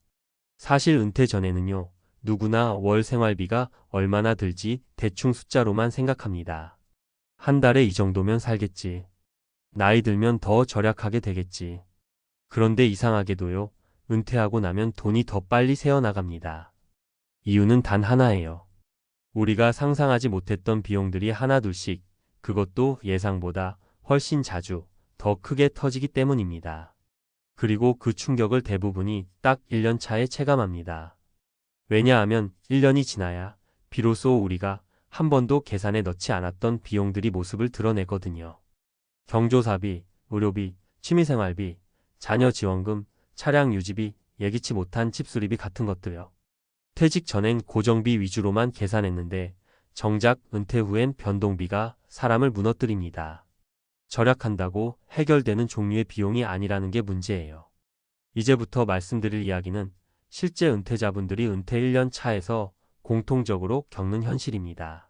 사실 은퇴 전에는요, 누구나 월 생활비가 얼마나 들지 대충 숫자로만 생각합니다. 한 달에 이 정도면 살겠지. 나이 들면 더 절약하게 되겠지. 그런데 이상하게도요, 은퇴하고 나면 돈이 더 빨리 새어나갑니다. 이유는 단 하나예요. 우리가 상상하지 못했던 비용들이 하나둘씩, 그것도 예상보다 훨씬 자주, 더 크게 터지기 때문입니다. 그리고 그 충격을 대부분이 딱 1년 차에 체감합니다. 왜냐하면 1년이 지나야 비로소 우리가 한 번도 계산에 넣지 않았던 비용들이 모습을 드러내거든요. 경조사비, 의료비, 취미생활비, 자녀 지원금, 차량 유지비, 예기치 못한 집 수리비 같은 것들요. 퇴직 전엔 고정비 위주로만 계산했는데 정작 은퇴 후엔 변동비가 사람을 무너뜨립니다. 절약한다고 해결되는 종류의 비용이 아니라는 게 문제예요. 이제부터 말씀드릴 이야기는 실제 은퇴자분들이 은퇴 1년 차에서 공통적으로 겪는 현실입니다.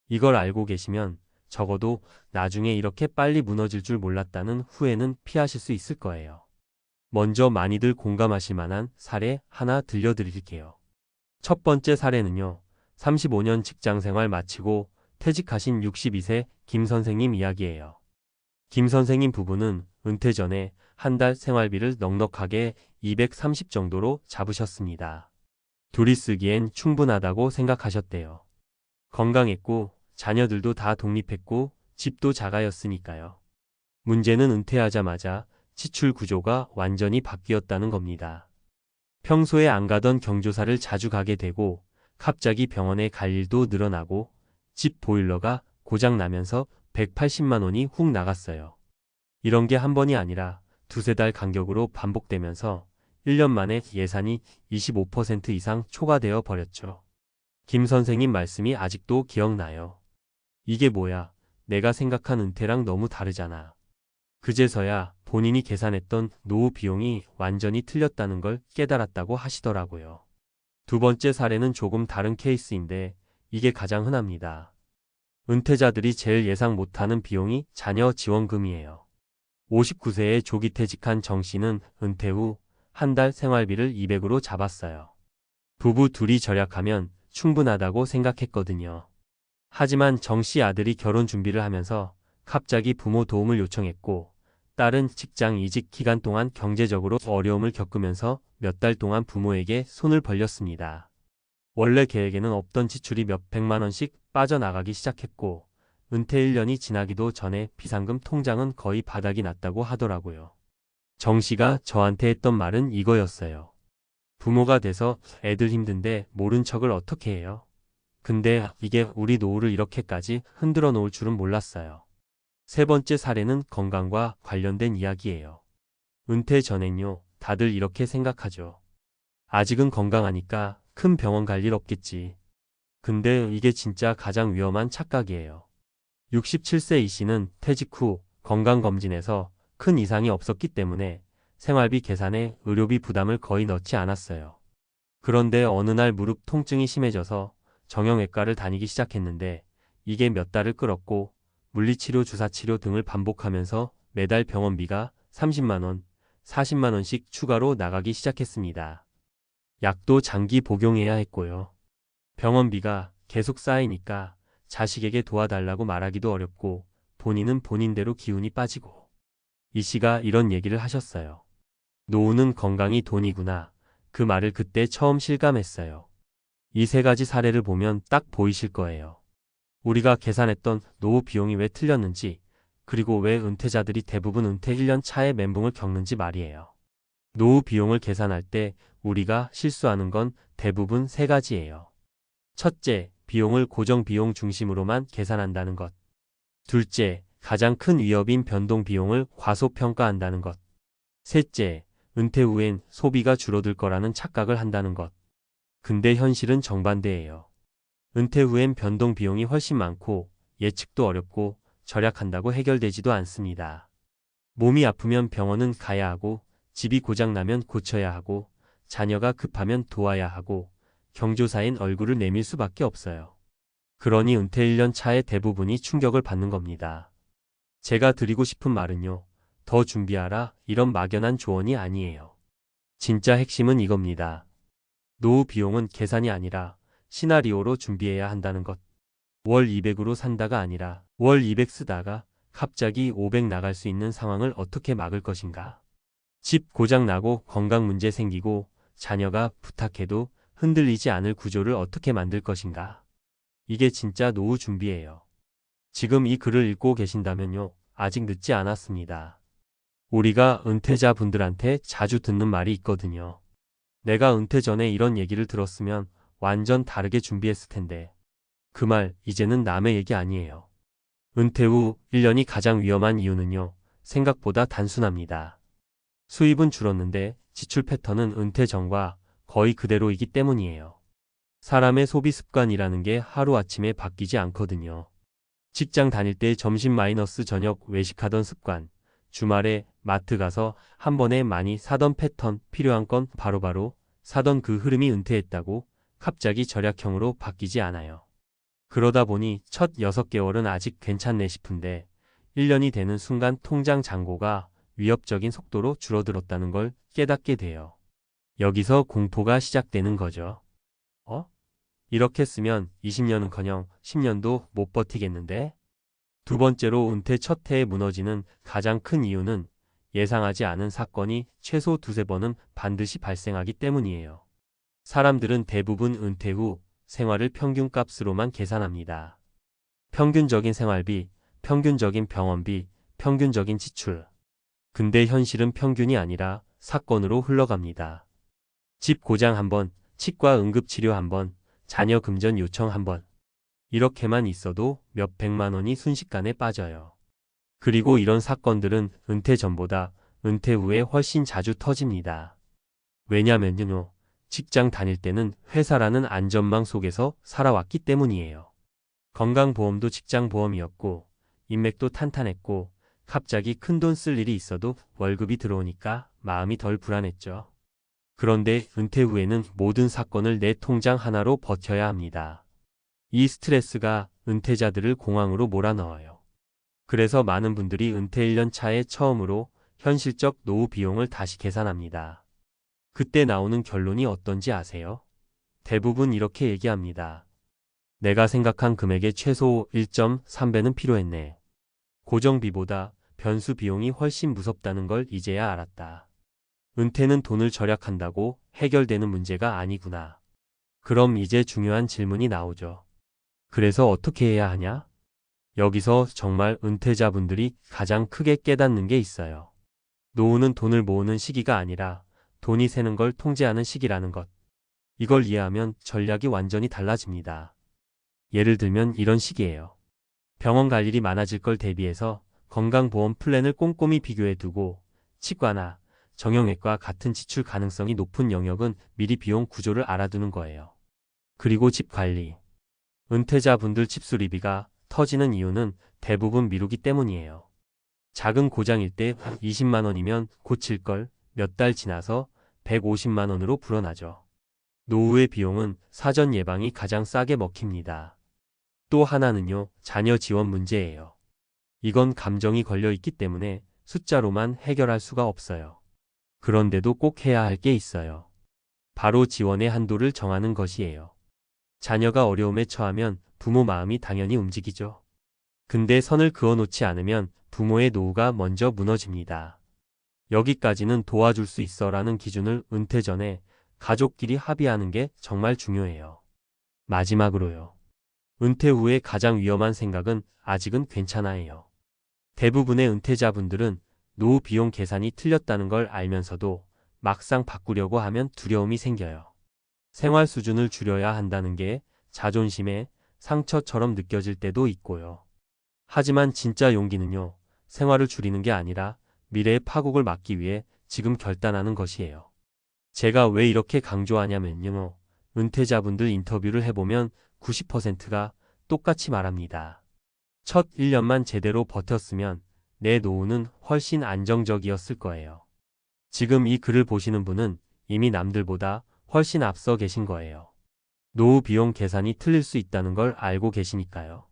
이걸 알고 계시면 적어도 나중에 이렇게 빨리 무너질 줄 몰랐다는 후회는 피하실 수 있을 거예요. 먼저 많이들 공감하실 만한 사례 하나 들려드릴게요. 첫 번째 사례는요. 35년 직장생활 마치고 퇴직하신 62세 김 선생님 이야기예요. 김 선생님 부부는 은퇴 전에 한 달 생활비를 넉넉하게 230 정도로 잡으셨습니다. 둘이 쓰기엔 충분하다고 생각하셨대요. 건강했고 자녀들도 다 독립했고 집도 자가였으니까요. 문제는 은퇴하자마자 지출 구조가 완전히 바뀌었다는 겁니다. 평소에 안 가던 경조사를 자주 가게 되고 갑자기 병원에 갈 일도 늘어나고 집 보일러가 고장 나면서 180만 원이 훅 나갔어요. 이런 게 한 번이 아니라 두세 달 간격으로 반복되면서 1년 만에 예산이 25% 이상 초과되어 버렸죠. 김 선생님 말씀이 아직도 기억나요. 이게 뭐야? 내가 생각한 은퇴랑 너무 다르잖아. 그제서야 본인이 계산했던 노후 비용이 완전히 틀렸다는 걸 깨달았다고 하시더라고요. 두 번째 사례는 조금 다른 케이스인데 이게 가장 흔합니다. 은퇴자들이 제일 예상 못하는 비용이 자녀 지원금이에요. 59세에 조기 퇴직한 정 씨는 은퇴 후 한 달 생활비를 200으로 잡았어요. 부부 둘이 절약하면 충분하다고 생각했거든요. 하지만 정 씨 아들이 결혼 준비를 하면서 갑자기 부모 도움을 요청했고 딸은 직장 이직 기간 동안 경제적으로 어려움을 겪으면서 몇 달 동안 부모에게 손을 벌렸습니다. 원래 계획에는 없던 지출이 몇백만 원씩 빠져나가기 시작했고 은퇴 1년이 지나기도 전에 비상금 통장은 거의 바닥이 났다고 하더라고요. 정 씨가 저한테 했던 말은 이거였어요. 부모가 돼서 애들 힘든데 모른 척을 어떻게 해요? 근데 이게 우리 노후를 이렇게까지 흔들어 놓을 줄은 몰랐어요. 세 번째 사례는 건강과 관련된 이야기예요. 은퇴 전엔요, 다들 이렇게 생각하죠. 아직은 건강하니까 큰 병원 갈 일 없겠지. 근데 이게 진짜 가장 위험한 착각이에요. 67세 이 씨는 퇴직 후 건강검진에서 큰 이상이 없었기 때문에 생활비 계산에 의료비 부담을 거의 넣지 않았어요. 그런데 어느 날 무릎 통증이 심해져서 정형외과를 다니기 시작했는데 이게 몇 달을 끌었고 물리치료, 주사치료 등을 반복하면서 매달 병원비가 30만 원, 40만 원씩 추가로 나가기 시작했습니다. 약도 장기 복용해야 했고요. 병원비가 계속 쌓이니까 자식에게 도와달라고 말하기도 어렵고 본인은 본인대로 기운이 빠지고 이 씨가 이런 얘기를 하셨어요. 노후는 건강이 돈이구나. 그 말을 그때 처음 실감했어요. 이 세 가지 사례를 보면 딱 보이실 거예요. 우리가 계산했던 노후 비용이 왜 틀렸는지, 그리고 왜 은퇴자들이 대부분 은퇴 1년 차에 멘붕을 겪는지 말이에요. 노후 비용을 계산할 때 우리가 실수하는 건 대부분 세 가지예요. 첫째, 비용을 고정 비용 중심으로만 계산한다는 것. 둘째, 가장 큰 위협인 변동 비용을 과소평가한다는 것. 셋째, 은퇴 후엔 소비가 줄어들 거라는 착각을 한다는 것. 근데 현실은 정반대예요. 은퇴 후엔 변동 비용이 훨씬 많고 예측도 어렵고 절약한다고 해결되지도 않습니다. 몸이 아프면 병원은 가야 하고 집이 고장나면 고쳐야 하고 자녀가 급하면 도와야 하고 경조사인 얼굴을 내밀 수밖에 없어요. 그러니 은퇴 1년 차의 대부분이 충격을 받는 겁니다. 제가 드리고 싶은 말은요. 더 준비하라 이런 막연한 조언이 아니에요. 진짜 핵심은 이겁니다. 노후 비용은 계산이 아니라 시나리오로 준비해야 한다는 것. 월 200으로 산다가 아니라 월 200 쓰다가 갑자기 500 나갈 수 있는 상황을 어떻게 막을 것인가. 집 고장 나고 건강 문제 생기고 자녀가 부탁해도 흔들리지 않을 구조를 어떻게 만들 것인가. 이게 진짜 노후 준비예요. 지금 이 글을 읽고 계신다면요. 아직 늦지 않았습니다. 우리가 은퇴자 분들한테 자주 듣는 말이 있거든요. 내가 은퇴 전에 이런 얘기를 들었으면 완전 다르게 준비했을 텐데. 그 말 이제는 남의 얘기 아니에요. 은퇴 후 1년이 가장 위험한 이유는요. 생각보다 단순합니다. 수입은 줄었는데 지출 패턴은 은퇴 전과 거의 그대로이기 때문이에요. 사람의 소비 습관이라는 게 하루아침에 바뀌지 않거든요. 직장 다닐 때 점심 마이너스 저녁 외식하던 습관, 주말에 마트 가서 한 번에 많이 사던 패턴, 필요한 건 바로바로 사던 그 흐름이 은퇴했다고 갑자기 절약형으로 바뀌지 않아요. 그러다 보니 첫 6개월은 아직 괜찮네 싶은데 1년이 되는 순간 통장 잔고가 위협적인 속도로 줄어들었다는 걸 깨닫게 돼요. 여기서 공포가 시작되는 거죠. 이렇게 쓰면 20년은커녕 10년도 못 버티겠는데? 두 번째로 은퇴 첫 해에 무너지는 가장 큰 이유는 예상하지 않은 사건이 최소 두세 번은 반드시 발생하기 때문이에요. 사람들은 대부분 은퇴 후 생활을 평균값으로만 계산합니다. 평균적인 생활비, 평균적인 병원비, 평균적인 지출. 근데 현실은 평균이 아니라 사건으로 흘러갑니다. 집 고장 한 번, 치과 응급치료 한 번, 자녀 금전 요청 한 번. 이렇게만 있어도 몇 백만 원이 순식간에 빠져요. 그리고 이런 사건들은 은퇴 전보다 은퇴 후에 훨씬 자주 터집니다. 왜냐면요, 직장 다닐 때는 회사라는 안전망 속에서 살아왔기 때문이에요. 건강보험도 직장보험이었고, 인맥도 탄탄했고, 갑자기 큰돈 쓸 일이 있어도 월급이 들어오니까 마음이 덜 불안했죠. 그런데 은퇴 후에는 모든 사건을 내 통장 하나로 버텨야 합니다. 이 스트레스가 은퇴자들을 공황으로 몰아넣어요. 그래서 많은 분들이 은퇴 1년 차에 처음으로 현실적 노후 비용을 다시 계산합니다. 그때 나오는 결론이 어떤지 아세요? 대부분 이렇게 얘기합니다. 내가 생각한 금액의 최소 1.3배는 필요했네. 고정비보다 변수 비용이 훨씬 무섭다는 걸 이제야 알았다. 은퇴는 돈을 절약한다고 해결되는 문제가 아니구나. 그럼 이제 중요한 질문이 나오죠. 그래서 어떻게 해야 하냐? 여기서 정말 은퇴자분들이 가장 크게 깨닫는 게 있어요. 노후는 돈을 모으는 시기가 아니라 돈이 새는 걸 통제하는 시기라는 것. 이걸 이해하면 전략이 완전히 달라집니다. 예를 들면 이런 식이에요. 병원 갈 일이 많아질 걸 대비해서 건강보험 플랜을 꼼꼼히 비교해 두고 치과나 정형외과 같은 지출 가능성이 높은 영역은 미리 비용 구조를 알아두는 거예요. 그리고 집 관리. 은퇴자분들 집 수리비가 터지는 이유는 대부분 미루기 때문이에요. 작은 고장일 때 20만 원이면 고칠 걸 몇 달 지나서 150만 원으로 불어나죠. 노후의 비용은 사전 예방이 가장 싸게 먹힙니다. 또 하나는요, 자녀 지원 문제예요. 이건 감정이 걸려 있기 때문에 숫자로만 해결할 수가 없어요. 그런데도 꼭 해야 할 게 있어요. 바로 지원의 한도를 정하는 것이에요. 자녀가 어려움에 처하면 부모 마음이 당연히 움직이죠. 근데 선을 그어놓지 않으면 부모의 노후가 먼저 무너집니다. 여기까지는 도와줄 수 있어라는 기준을 은퇴 전에 가족끼리 합의하는 게 정말 중요해요. 마지막으로요. 은퇴 후에 가장 위험한 생각은 아직은 괜찮아예요. 대부분의 은퇴자분들은 노후 비용 계산이 틀렸다는 걸 알면서도 막상 바꾸려고 하면 두려움이 생겨요. 생활 수준을 줄여야 한다는 게 자존심의 상처처럼 느껴질 때도 있고요. 하지만 진짜 용기는요, 생활을 줄이는 게 아니라 미래의 파국을 막기 위해 지금 결단하는 것이에요. 제가 왜 이렇게 강조하냐면요, 은퇴자분들 인터뷰를 해보면 90%가 똑같이 말합니다. 첫 1년만 제대로 버텼으면 내 노후는 훨씬 안정적이었을 거예요. 지금 이 글을 보시는 분은 이미 남들보다 훨씬 앞서 계신 거예요. 노후 비용 계산이 틀릴 수 있다는 걸 알고 계시니까요.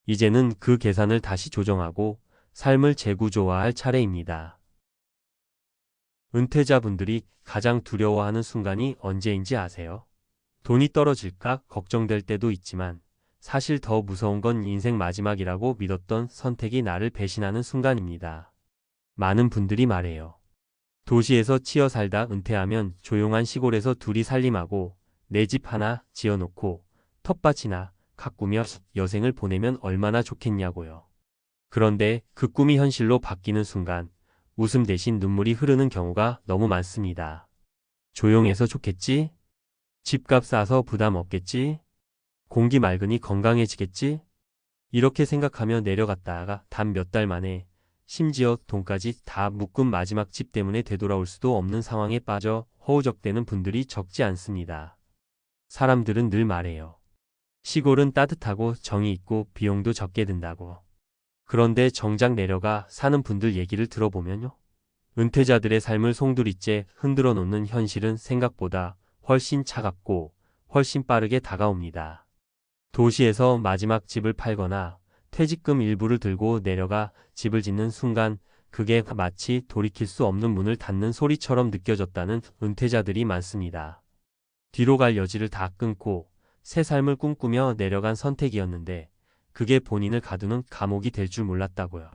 이제는 그 계산을 다시 조정하고 삶을 재구조화할 차례입니다. 은퇴자분들이 가장 두려워하는 순간이 언제인지 아세요? 돈이 떨어질까 걱정될 때도 있지만 사실 더 무서운 건 인생 마지막이라고 믿었던 선택이 나를 배신하는 순간입니다. 많은 분들이 말해요. 도시에서 치여 살다 은퇴하면 조용한 시골에서 둘이 살림하고 내 집 하나 지어놓고 텃밭이나 가꾸며 여생을 보내면 얼마나 좋겠냐고요. 그런데 그 꿈이 현실로 바뀌는 순간 웃음 대신 눈물이 흐르는 경우가 너무 많습니다. 조용해서 좋겠지? 집값 싸서 부담 없겠지? 공기 맑으니 건강해지겠지? 이렇게 생각하며 내려갔다가 단 몇 달 만에 심지어 돈까지 다 묶은 마지막 집 때문에 되돌아올 수도 없는 상황에 빠져 허우적대는 분들이 적지 않습니다. 사람들은 늘 말해요. 시골은 따뜻하고 정이 있고 비용도 적게 든다고. 그런데 정작 내려가 사는 분들 얘기를 들어보면요. 은퇴자들의 삶을 송두리째 흔들어 놓는 현실은 생각보다 훨씬 차갑고 훨씬 빠르게 다가옵니다. 도시에서 마지막 집을 팔거나 퇴직금 일부를 들고 내려가 집을 짓는 순간 그게 마치 돌이킬 수 없는 문을 닫는 소리처럼 느껴졌다는 은퇴자들이 많습니다. 뒤로 갈 여지를 다 끊고 새 삶을 꿈꾸며 내려간 선택이었는데 그게 본인을 가두는 감옥이 될 줄 몰랐다고요.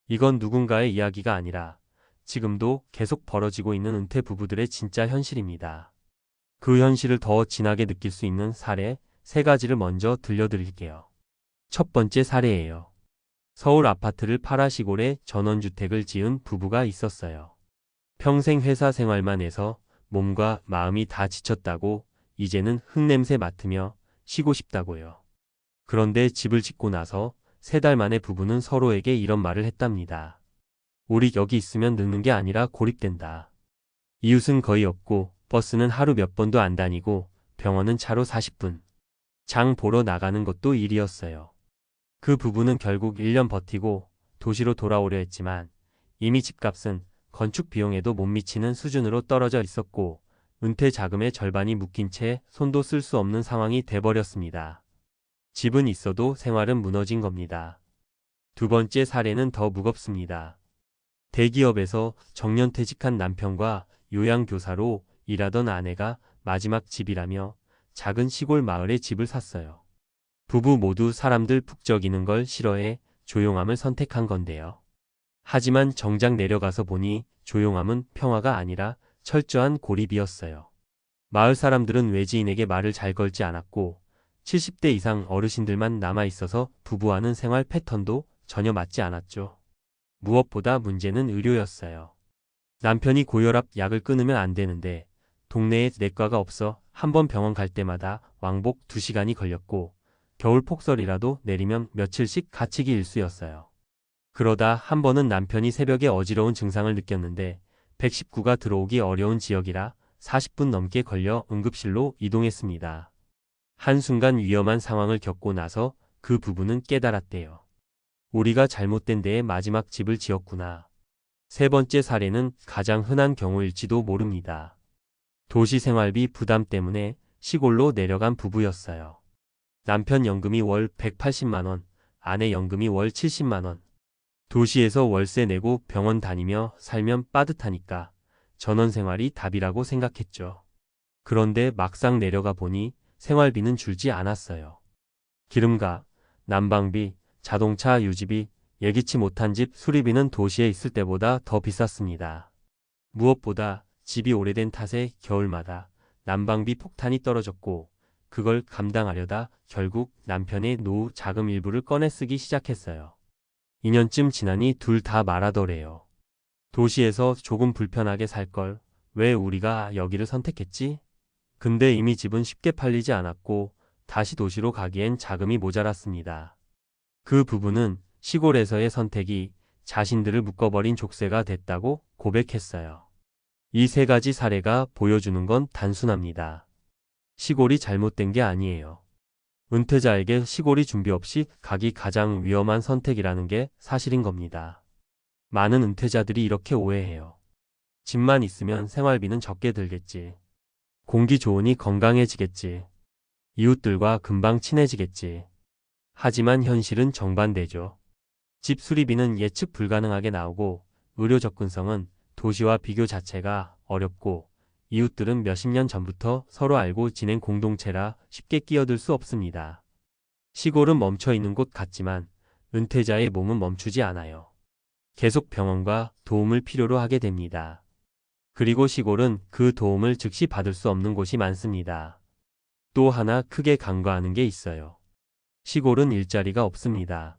이건 누군가의 이야기가 아니라 지금도 계속 벌어지고 있는 은퇴 부부들의 진짜 현실입니다. 그 현실을 더 진하게 느낄 수 있는 사례 세 가지를 먼저 들려드릴게요. 첫 번째 사례예요. 서울 아파트를 팔아 시골에 전원주택을 지은 부부가 있었어요. 평생 회사 생활만 해서 몸과 마음이 다 지쳤다고 이제는 흙냄새 맡으며 쉬고 싶다고요. 그런데 집을 짓고 나서 3달 만에 부부는 서로에게 이런 말을 했답니다. 우리 여기 있으면 늙는 게 아니라 고립된다. 이웃은 거의 없고 버스는 하루 몇 번도 안 다니고 병원은 차로 40분. 장 보러 나가는 것도 일이었어요. 그 부부는 결국 1년 버티고 도시로 돌아오려 했지만 이미 집값은 건축 비용에도 못 미치는 수준으로 떨어져 있었고 은퇴 자금의 절반이 묶인 채 손도 쓸 수 없는 상황이 돼버렸습니다. 집은 있어도 생활은 무너진 겁니다. 두 번째 사례는 더 무겁습니다. 대기업에서 정년퇴직한 남편과 요양교사로 일하던 아내가 마지막 집이라며 작은 시골 마을에 집을 샀어요. 부부 모두 사람들 북적이는 걸 싫어해 조용함을 선택한 건데요. 하지만 정작 내려가서 보니 조용함은 평화가 아니라 철저한 고립이었어요. 마을 사람들은 외지인에게 말을 잘 걸지 않았고 70대 이상 어르신들만 남아있어서 부부와는 생활 패턴도 전혀 맞지 않았죠. 무엇보다 문제는 의료였어요. 남편이 고혈압 약을 끊으면 안 되는데 동네에 내과가 없어 한 번 병원 갈 때마다 왕복 2시간이 걸렸고 겨울 폭설이라도 내리면 며칠씩 갇히기 일쑤였어요. 그러다 한 번은 남편이 새벽에 어지러운 증상을 느꼈는데 119가 들어오기 어려운 지역이라 40분 넘게 걸려 응급실로 이동했습니다. 한순간 위험한 상황을 겪고 나서 그 부부는 깨달았대요. 우리가 잘못된 데에 마지막 집을 지었구나. 세 번째 사례는 가장 흔한 경우일지도 모릅니다. 도시 생활비 부담 때문에 시골로 내려간 부부였어요. 남편 연금이 월 180만 원, 아내 연금이 월 70만 원. 도시에서 월세 내고 병원 다니며 살면 빠듯하니까 전원 생활이 답이라고 생각했죠. 그런데 막상 내려가 보니 생활비는 줄지 않았어요. 기름값, 난방비, 자동차 유지비, 예기치 못한 집 수리비는 도시에 있을 때보다 더 비쌌습니다. 무엇보다 집이 오래된 탓에 겨울마다 난방비 폭탄이 떨어졌고 그걸 감당하려다 결국 남편의 노후 자금 일부를 꺼내 쓰기 시작했어요. 2년쯤 지나니 둘 다 말하더래요. 도시에서 조금 불편하게 살 걸 왜 우리가 여기를 선택했지? 근데 이미 집은 쉽게 팔리지 않았고 다시 도시로 가기엔 자금이 모자랐습니다. 그 부부는 시골에서의 선택이 자신들을 묶어버린 족쇄가 됐다고 고백했어요. 이 세 가지 사례가 보여주는 건 단순합니다. 시골이 잘못된 게 아니에요. 은퇴자에게 시골이 준비 없이 가기 가장 위험한 선택이라는 게 사실인 겁니다. 많은 은퇴자들이 이렇게 오해해요. 집만 있으면 생활비는 적게 들겠지. 공기 좋으니 건강해지겠지. 이웃들과 금방 친해지겠지. 하지만 현실은 정반대죠. 집 수리비는 예측 불가능하게 나오고 의료 접근성은 도시와 비교 자체가 어렵고 이웃들은 몇십 년 전부터 서로 알고 지낸 공동체라 쉽게 끼어들 수 없습니다. 시골은 멈춰 있는 곳 같지만 은퇴자의 몸은 멈추지 않아요. 계속 병원과 도움을 필요로 하게 됩니다. 그리고 시골은 그 도움을 즉시 받을 수 없는 곳이 많습니다. 또 하나 크게 간과하는 게 있어요. 시골은 일자리가 없습니다.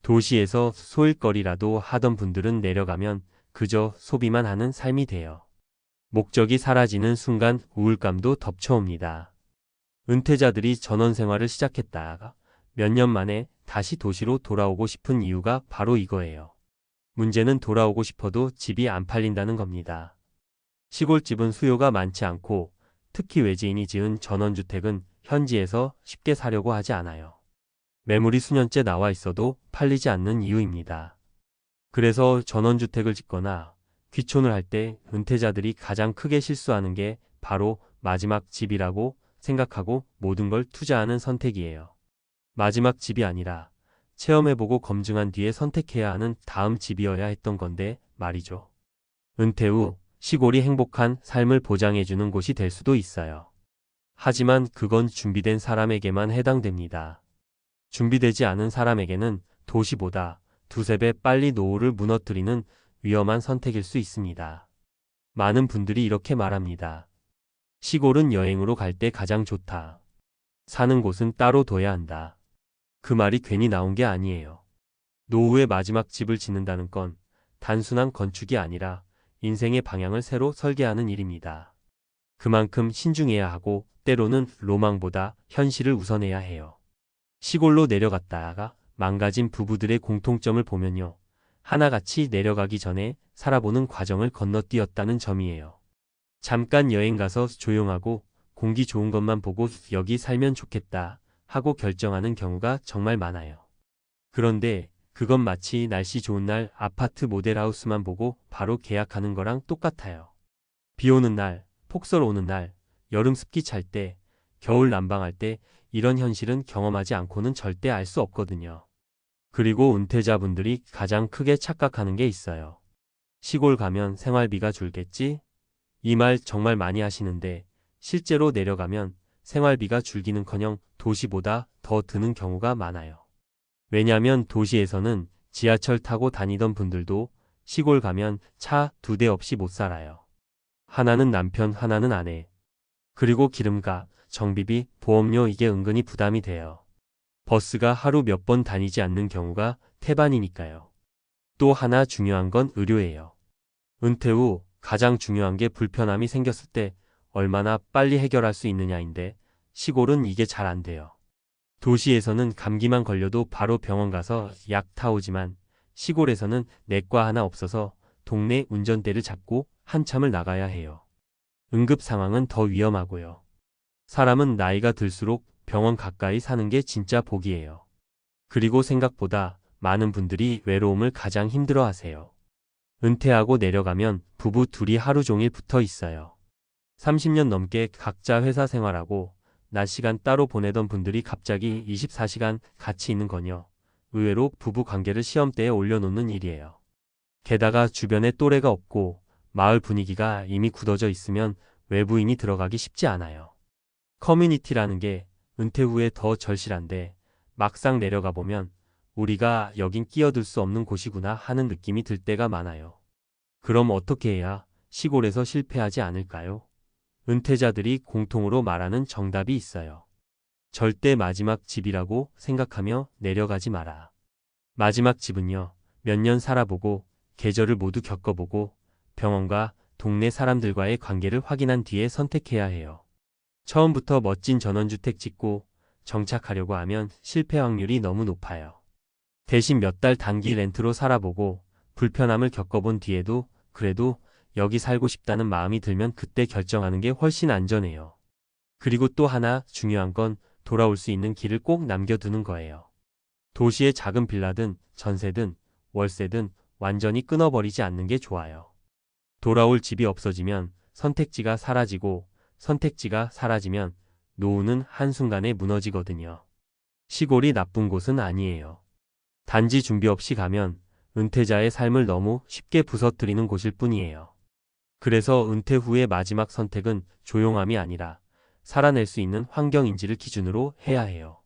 도시에서 소일거리라도 하던 분들은 내려가면 그저 소비만 하는 삶이 돼요. 목적이 사라지는 순간 우울감도 덮쳐옵니다. 은퇴자들이 전원 생활을 시작했다가 몇 년 만에 다시 도시로 돌아오고 싶은 이유가 바로 이거예요. 문제는 돌아오고 싶어도 집이 안 팔린다는 겁니다. 시골집은 수요가 많지 않고 특히 외지인이 지은 전원주택은 현지에서 쉽게 사려고 하지 않아요. 매물이 수년째 나와 있어도 팔리지 않는 이유입니다. 그래서 전원주택을 짓거나 귀촌을 할 때 은퇴자들이 가장 크게 실수하는 게 바로 마지막 집이라고 생각하고 모든 걸 투자하는 선택이에요. 마지막 집이 아니라 체험해보고 검증한 뒤에 선택해야 하는 다음 집이어야 했던 건데 말이죠. 은퇴 후 시골이 행복한 삶을 보장해주는 곳이 될 수도 있어요. 하지만 그건 준비된 사람에게만 해당됩니다. 준비되지 않은 사람에게는 도시보다 두세 배 빨리 노후를 무너뜨리는 위험한 선택일 수 있습니다. 많은 분들이 이렇게 말합니다. 시골은 여행으로 갈 때 가장 좋다. 사는 곳은 따로 둬야 한다. 그 말이 괜히 나온 게 아니에요. 노후의 마지막 집을 짓는다는 건 단순한 건축이 아니라 인생의 방향을 새로 설계하는 일입니다. 그만큼 신중해야 하고 때로는 로망보다 현실을 우선해야 해요. 시골로 내려갔다가 망가진 부부들의 공통점을 보면요. 하나같이 내려가기 전에 살아보는 과정을 건너뛰었다는 점이에요. 잠깐 여행 가서 조용하고 공기 좋은 것만 보고 여기 살면 좋겠다 하고 결정하는 경우가 정말 많아요. 그런데 그건 마치 날씨 좋은 날 아파트 모델하우스만 보고 바로 계약하는 거랑 똑같아요. 비 오는 날, 폭설 오는 날, 여름 습기 찰 때, 겨울 난방할 때 이런 현실은 경험하지 않고는 절대 알 수 없거든요. 그리고 은퇴자분들이 가장 크게 착각하는 게 있어요. 시골 가면 생활비가 줄겠지? 이 말 정말 많이 하시는데 실제로 내려가면 생활비가 줄기는커녕 도시보다 더 드는 경우가 많아요. 왜냐하면 도시에서는 지하철 타고 다니던 분들도 시골 가면 차 2대 없이 못 살아요. 하나는 남편, 하나는 아내. 그리고 기름값, 정비비, 보험료 이게 은근히 부담이 돼요. 버스가 하루 몇 번 다니지 않는 경우가 태반이니까요. 또 하나 중요한 건 의료예요. 은퇴 후 가장 중요한 게 불편함이 생겼을 때 얼마나 빨리 해결할 수 있느냐인데 시골은 이게 잘 안 돼요. 도시에서는 감기만 걸려도 바로 병원 가서 약 타오지만 시골에서는 내과 하나 없어서 동네 운전대를 잡고 한참을 나가야 해요. 응급 상황은 더 위험하고요. 사람은 나이가 들수록 병원 가까이 사는 게 진짜 복이에요. 그리고 생각보다 많은 분들이 외로움을 가장 힘들어 하세요. 은퇴하고 내려가면 부부 둘이 하루 종일 붙어 있어요. 30년 넘게 각자 회사 생활하고 낮 시간 따로 보내던 분들이 갑자기 24시간 같이 있는 건요. 의외로 부부 관계를 시험대에 올려놓는 일이에요. 게다가 주변에 또래가 없고 마을 분위기가 이미 굳어져 있으면 외부인이 들어가기 쉽지 않아요. 커뮤니티라는 게 은퇴 후에 더 절실한데 막상 내려가 보면 우리가 여긴 끼어들 수 없는 곳이구나 하는 느낌이 들 때가 많아요. 그럼 어떻게 해야 시골에서 실패하지 않을까요? 은퇴자들이 공통으로 말하는 정답이 있어요. 절대 마지막 집이라고 생각하며 내려가지 마라. 마지막 집은요, 몇 년 살아보고 계절을 모두 겪어보고 병원과 동네 사람들과의 관계를 확인한 뒤에 선택해야 해요. 처음부터 멋진 전원주택 짓고 정착하려고 하면 실패 확률이 너무 높아요. 대신 몇 달 단기 렌트로 살아보고 불편함을 겪어본 뒤에도 그래도 여기 살고 싶다는 마음이 들면 그때 결정하는 게 훨씬 안전해요. 그리고 또 하나 중요한 건 돌아올 수 있는 길을 꼭 남겨두는 거예요. 도시의 작은 빌라든 전세든 월세든 완전히 끊어버리지 않는 게 좋아요. 돌아올 집이 없어지면 선택지가 사라지고 선택지가 사라지면 노후는 한순간에 무너지거든요. 시골이 나쁜 곳은 아니에요. 단지 준비 없이 가면 은퇴자의 삶을 너무 쉽게 부서뜨리는 곳일 뿐이에요. 그래서 은퇴 후의 마지막 선택은 조용함이 아니라 살아낼 수 있는 환경인지를 기준으로 해야 해요.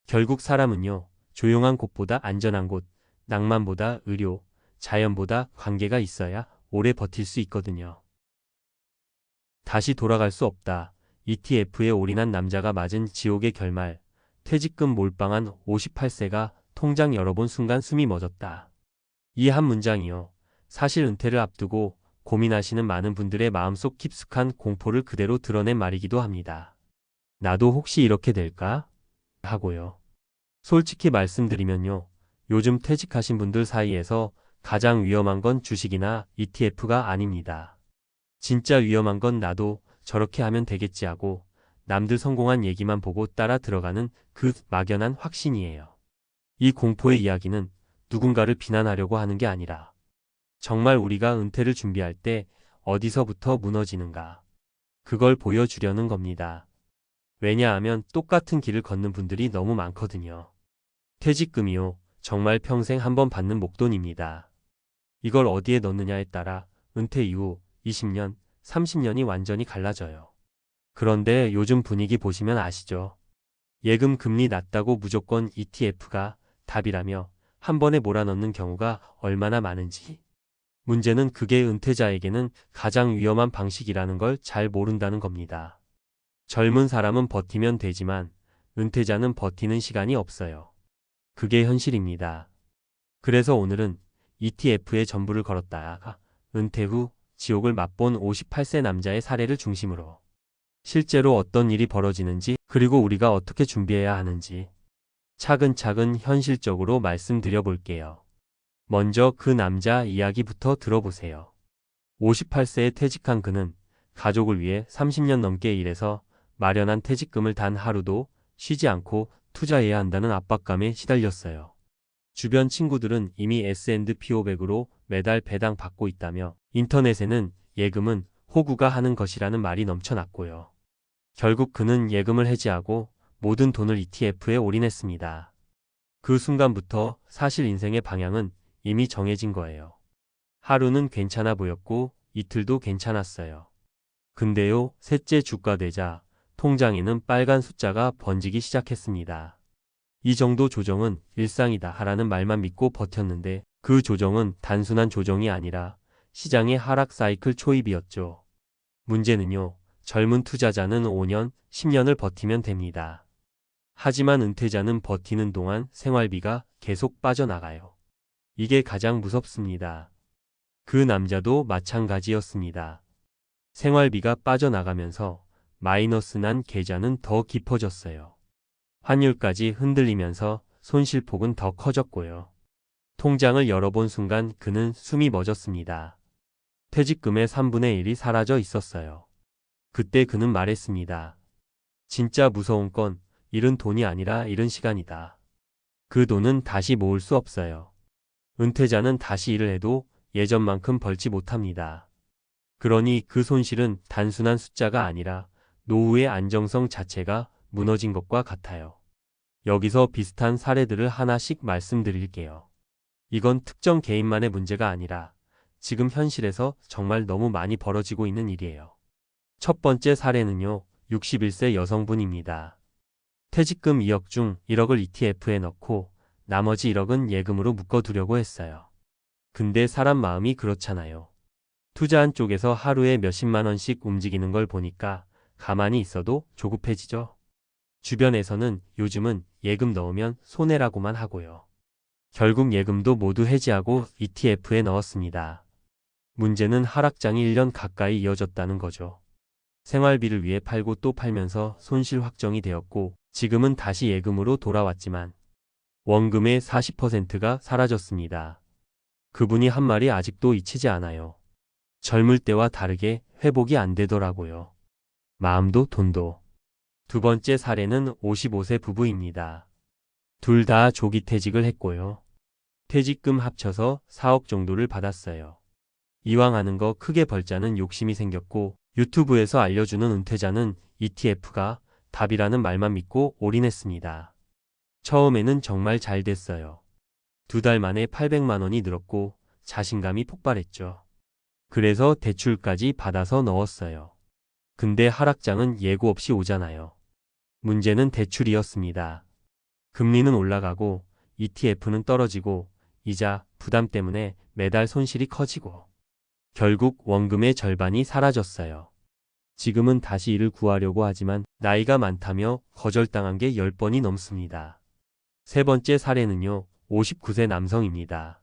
결국 사람은요, 조용한 곳보다 안전한 곳, 낭만보다 의료, 자연보다 관계가 있어야 오래 버틸 수 있거든요. 다시 돌아갈 수 없다. ETF에 올인한 남자가 맞은 지옥의 결말. 퇴직금 몰빵한 58세가 통장 열어본 순간 숨이 멎었다. 이 한 문장이요. 사실 은퇴를 앞두고 고민하시는 많은 분들의 마음속 깊숙한 공포를 그대로 드러낸 말이기도 합니다. 나도 혹시 이렇게 될까? 하고요. 솔직히 말씀드리면요. 요즘 퇴직하신 분들 사이에서 가장 위험한 건 주식이나 ETF가 아닙니다. 진짜 위험한 건 나도 저렇게 하면 되겠지 하고 남들 성공한 얘기만 보고 따라 들어가는 그 막연한 확신이에요. 이 공포의 이야기는 누군가를 비난하려고 하는 게 아니라 정말 우리가 은퇴를 준비할 때 어디서부터 무너지는가. 그걸 보여주려는 겁니다. 왜냐하면 똑같은 길을 걷는 분들이 너무 많거든요. 퇴직금이요. 정말 평생 한 번 받는 목돈입니다. 이걸 어디에 넣느냐에 따라 은퇴 이후 20년, 30년이 완전히 갈라져요. 그런데 요즘 분위기 보시면 아시죠? 예금 금리 낮다고 무조건 ETF가 답이라며 한 번에 몰아넣는 경우가 얼마나 많은지. 문제는 그게 은퇴자에게는 가장 위험한 방식이라는 걸 잘 모른다는 겁니다. 젊은 사람은 버티면 되지만 은퇴자는 버티는 시간이 없어요. 그게 현실입니다. 그래서 오늘은 ETF에 전부를 걸었다가 은퇴 후 지옥을 맛본 58세 남자의 사례를 중심으로 실제로 어떤 일이 벌어지는지 그리고 우리가 어떻게 준비해야 하는지 차근차근 현실적으로 말씀드려 볼게요. 먼저 그 남자 이야기부터 들어보세요. 58세에 퇴직한 그는 가족을 위해 30년 넘게 일해서 마련한 퇴직금을 단 하루도 쉬지 않고 투자해야 한다는 압박감에 시달렸어요. 주변 친구들은 이미 S&P 500으로 매달 배당 받고 있다며 인터넷에는 예금은 호구가 하는 것이라는 말이 넘쳐났고요. 결국 그는 예금을 해지하고 모든 돈을 ETF에 올인했습니다. 그 순간부터 사실 인생의 방향은 이미 정해진 거예요. 하루는 괜찮아 보였고 이틀도 괜찮았어요. 근데요, 셋째 주가 되자 통장에는 빨간 숫자가 번지기 시작했습니다. 이 정도 조정은 일상이다 하라는 말만 믿고 버텼는데 그 조정은 단순한 조정이 아니라 시장의 하락 사이클 초입이었죠. 문제는요, 젊은 투자자는 5년, 10년을 버티면 됩니다. 하지만 은퇴자는 버티는 동안 생활비가 계속 빠져나가요. 이게 가장 무섭습니다. 그 남자도 마찬가지였습니다. 생활비가 빠져나가면서 마이너스 난 계좌는 더 깊어졌어요. 환율까지 흔들리면서 손실폭은 더 커졌고요. 통장을 열어본 순간 그는 숨이 멎었습니다. 퇴직금의 3분의 1이 사라져 있었어요. 그때 그는 말했습니다. 진짜 무서운 건 잃은 돈이 아니라 잃은 시간이다. 그 돈은 다시 모을 수 없어요. 은퇴자는 다시 일을 해도 예전만큼 벌지 못합니다. 그러니 그 손실은 단순한 숫자가 아니라 노후의 안정성 자체가 무너진 것과 같아요. 여기서 비슷한 사례들을 하나씩 말씀드릴게요. 이건 특정 개인만의 문제가 아니라 지금 현실에서 정말 너무 많이 벌어지고 있는 일이에요. 첫 번째 사례는요, 61세 여성분입니다. 퇴직금 2억 중 1억을 ETF에 넣고 나머지 1억은 예금으로 묶어두려고 했어요. 근데 사람 마음이 그렇잖아요. 투자한 쪽에서 하루에 몇십만 원씩 움직이는 걸 보니까 가만히 있어도 조급해지죠. 주변에서는 요즘은 예금 넣으면 손해라고만 하고요. 결국 예금도 모두 해지하고 ETF에 넣었습니다. 문제는 하락장이 1년 가까이 이어졌다는 거죠. 생활비를 위해 팔고 또 팔면서 손실 확정이 되었고 지금은 다시 예금으로 돌아왔지만 원금의 40%가 사라졌습니다. 그분이 한 말이 아직도 잊히지 않아요. 젊을 때와 다르게 회복이 안 되더라고요. 마음도 돈도. 두 번째 사례는 55세 부부입니다. 둘 다 조기 퇴직을 했고요. 퇴직금 합쳐서 4억 정도를 받았어요. 이왕 하는 거 크게 벌자는 욕심이 생겼고 유튜브에서 알려주는 은퇴자는 ETF가 답이라는 말만 믿고 올인했습니다. 처음에는 정말 잘 됐어요. 2달 만에 800만 원이 늘었고 자신감이 폭발했죠. 그래서 대출까지 받아서 넣었어요. 근데 하락장은 예고 없이 오잖아요. 문제는 대출이었습니다. 금리는 올라가고 ETF는 떨어지고 이자, 부담 때문에 매달 손실이 커지고 결국 원금의 절반이 사라졌어요. 지금은 다시 일을 구하려고 하지만 나이가 많다며 거절당한 게 10번이 넘습니다. 세 번째 사례는요, 59세 남성입니다.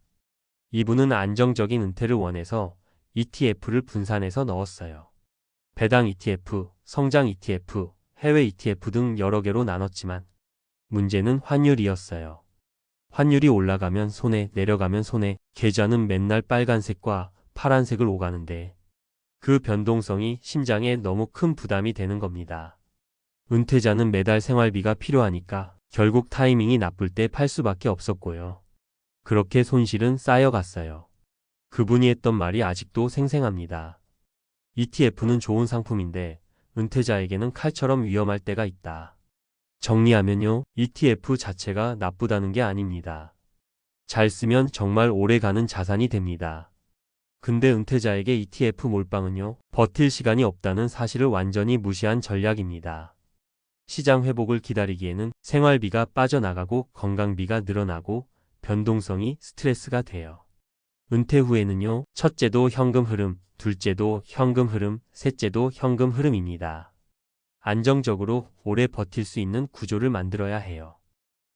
이분은 안정적인 은퇴를 원해서 ETF를 분산해서 넣었어요. 배당 ETF, 성장 ETF, 해외 ETF 등 여러 개로 나눴지만 문제는 환율이었어요. 환율이 올라가면 손해, 내려가면 손해, 계좌는 맨날 빨간색과 파란색을 오가는데 그 변동성이 심장에 너무 큰 부담이 되는 겁니다. 은퇴자는 매달 생활비가 필요하니까 결국 타이밍이 나쁠 때 팔 수밖에 없었고요. 그렇게 손실은 쌓여갔어요. 그분이 했던 말이 아직도 생생합니다. ETF는 좋은 상품인데 은퇴자에게는 칼처럼 위험할 때가 있다. 정리하면요, ETF 자체가 나쁘다는 게 아닙니다. 잘 쓰면 정말 오래가는 자산이 됩니다. 근데 은퇴자에게 ETF 몰빵은요, 버틸 시간이 없다는 사실을 완전히 무시한 전략입니다. 시장 회복을 기다리기에는 생활비가 빠져나가고 건강비가 늘어나고 변동성이 스트레스가 돼요. 은퇴 후에는요, 첫째도 현금 흐름, 둘째도 현금 흐름, 셋째도 현금 흐름입니다. 안정적으로 오래 버틸 수 있는 구조를 만들어야 해요.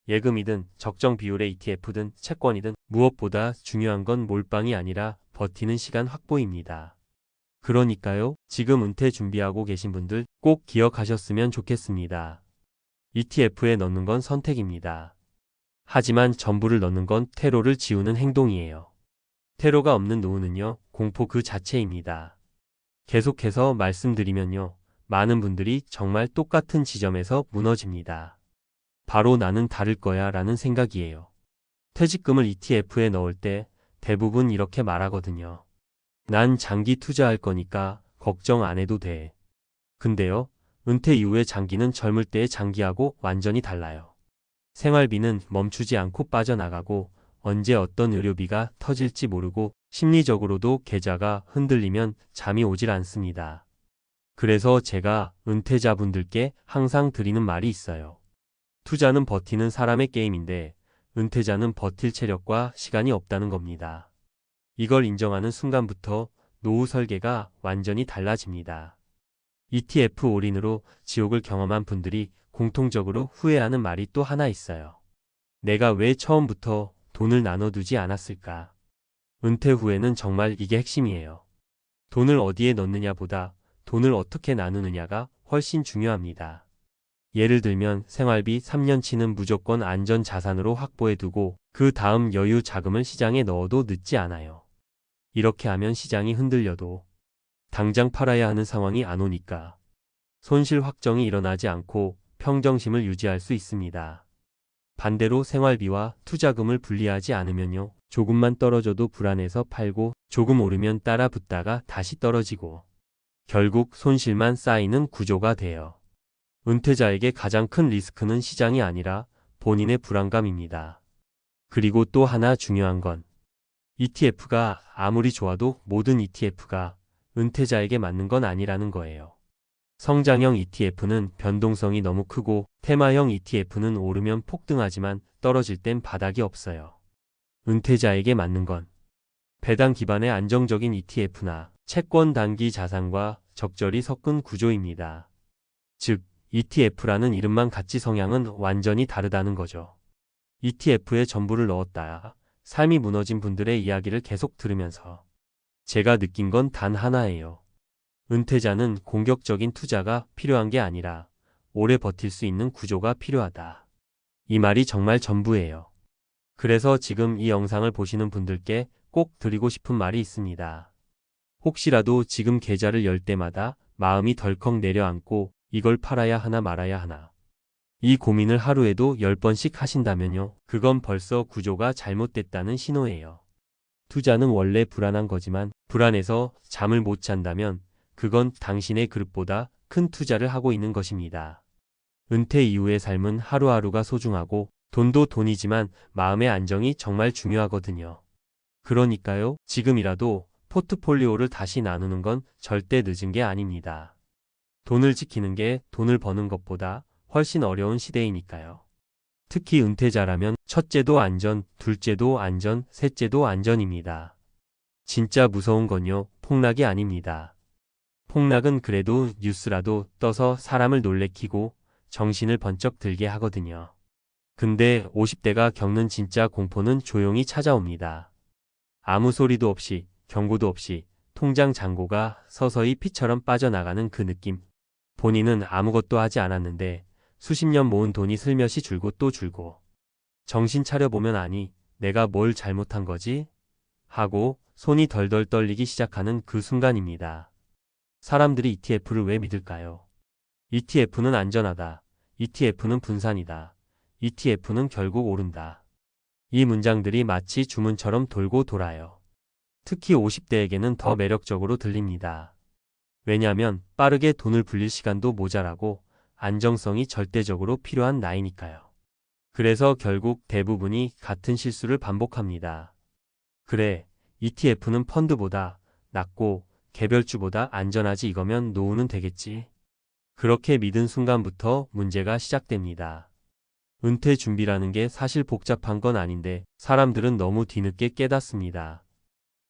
예금이든 적정 비율의 ETF든 채권이든 무엇보다 중요한 건 몰빵이 아니라 버티는 시간 확보입니다. 그러니까요, 지금 은퇴 준비하고 계신 분들 꼭 기억하셨으면 좋겠습니다. ETF에 넣는 건 선택입니다. 하지만 전부를 넣는 건 퇴로를 지우는 행동이에요. 퇴로가 없는 노후는요, 공포 그 자체입니다. 계속해서 말씀드리면요, 많은 분들이 정말 똑같은 지점에서 무너집니다. 바로 나는 다를 거야 라는 생각이에요. 퇴직금을 ETF에 넣을 때 대부분 이렇게 말하거든요. 난 장기 투자할 거니까 걱정 안 해도 돼. 근데요, 은퇴 이후의 장기는 젊을 때의 장기하고 완전히 달라요. 생활비는 멈추지 않고 빠져나가고 언제 어떤 의료비가 터질지 모르고 심리적으로도 계좌가 흔들리면 잠이 오질 않습니다. 그래서 제가 은퇴자분들께 항상 드리는 말이 있어요. 투자는 버티는 사람의 게임인데 은퇴자는 버틸 체력과 시간이 없다는 겁니다. 이걸 인정하는 순간부터 노후 설계가 완전히 달라집니다. ETF 올인으로 지옥을 경험한 분들이 공통적으로 후회하는 말이 또 하나 있어요. 내가 왜 처음부터 돈을 나눠두지 않았을까? 은퇴 후에는 정말 이게 핵심이에요. 돈을 어디에 넣느냐보다 돈을 어떻게 나누느냐가 훨씬 중요합니다. 예를 들면 생활비 3년치는 무조건 안전 자산으로 확보해두고 그 다음 여유 자금을 시장에 넣어도 늦지 않아요. 이렇게 하면 시장이 흔들려도 당장 팔아야 하는 상황이 안 오니까 손실 확정이 일어나지 않고 평정심을 유지할 수 있습니다. 반대로 생활비와 투자금을 분리하지 않으면요, 조금만 떨어져도 불안해서 팔고 조금 오르면 따라 붙다가 다시 떨어지고 결국 손실만 쌓이는 구조가 돼요. 은퇴자에게 가장 큰 리스크는 시장이 아니라 본인의 불안감입니다. 그리고 또 하나 중요한 건 ETF가 아무리 좋아도 모든 ETF가 은퇴자에게 맞는 건 아니라는 거예요. 성장형 ETF는 변동성이 너무 크고 테마형 ETF는 오르면 폭등하지만 떨어질 땐 바닥이 없어요. 은퇴자에게 맞는 건 배당 기반의 안정적인 ETF나 채권 단기 자산과 적절히 섞은 구조입니다. 즉, ETF라는 이름만 같지 성향은 완전히 다르다는 거죠. ETF에 전부를 넣었다. 삶이 무너진 분들의 이야기를 계속 들으면서 제가 느낀 건 단 하나예요. 은퇴자는 공격적인 투자가 필요한 게 아니라 오래 버틸 수 있는 구조가 필요하다. 이 말이 정말 전부예요. 그래서 지금 이 영상을 보시는 분들께 꼭 드리고 싶은 말이 있습니다. 혹시라도 지금 계좌를 열 때마다 마음이 덜컥 내려앉고 이걸 팔아야 하나 말아야 하나. 이 고민을 하루에도 10번씩 하신다면요, 그건 벌써 구조가 잘못됐다는 신호예요. 투자는 원래 불안한 거지만 불안해서 잠을 못 잔다면 그건 당신의 그릇보다 큰 투자를 하고 있는 것입니다. 은퇴 이후의 삶은 하루하루가 소중하고 돈도 돈이지만 마음의 안정이 정말 중요하거든요. 그러니까요, 지금이라도 포트폴리오를 다시 나누는 건 절대 늦은 게 아닙니다. 돈을 지키는 게 돈을 버는 것보다 훨씬 어려운 시대이니까요. 특히 은퇴자라면 첫째도 안전, 둘째도 안전, 셋째도 안전입니다. 진짜 무서운 건요, 폭락이 아닙니다. 폭락은 그래도 뉴스라도 떠서 사람을 놀래키고 정신을 번쩍 들게 하거든요. 근데 50대가 겪는 진짜 공포는 조용히 찾아옵니다. 아무 소리도 없이, 경고도 없이 통장 잔고가 서서히 피처럼 빠져나가는 그 느낌. 본인은 아무것도 하지 않았는데 수십 년 모은 돈이 슬며시 줄고 또 줄고 정신 차려보면 아니, 내가 뭘 잘못한 거지? 하고 손이 덜덜 떨리기 시작하는 그 순간입니다. 사람들이 ETF를 왜 믿을까요? ETF는 안전하다. ETF는 분산이다. ETF는 결국 오른다. 이 문장들이 마치 주문처럼 돌고 돌아요. 특히 50대에게는 더 매력적으로 들립니다. 왜냐하면 빠르게 돈을 불릴 시간도 모자라고 안정성이 절대적으로 필요한 나이니까요. 그래서 결국 대부분이 같은 실수를 반복합니다. 그래, ETF는 펀드보다 낫고 개별주보다 안전하지, 이거면 노후는 되겠지. 그렇게 믿은 순간부터 문제가 시작됩니다. 은퇴 준비라는 게 사실 복잡한 건 아닌데 사람들은 너무 뒤늦게 깨닫습니다.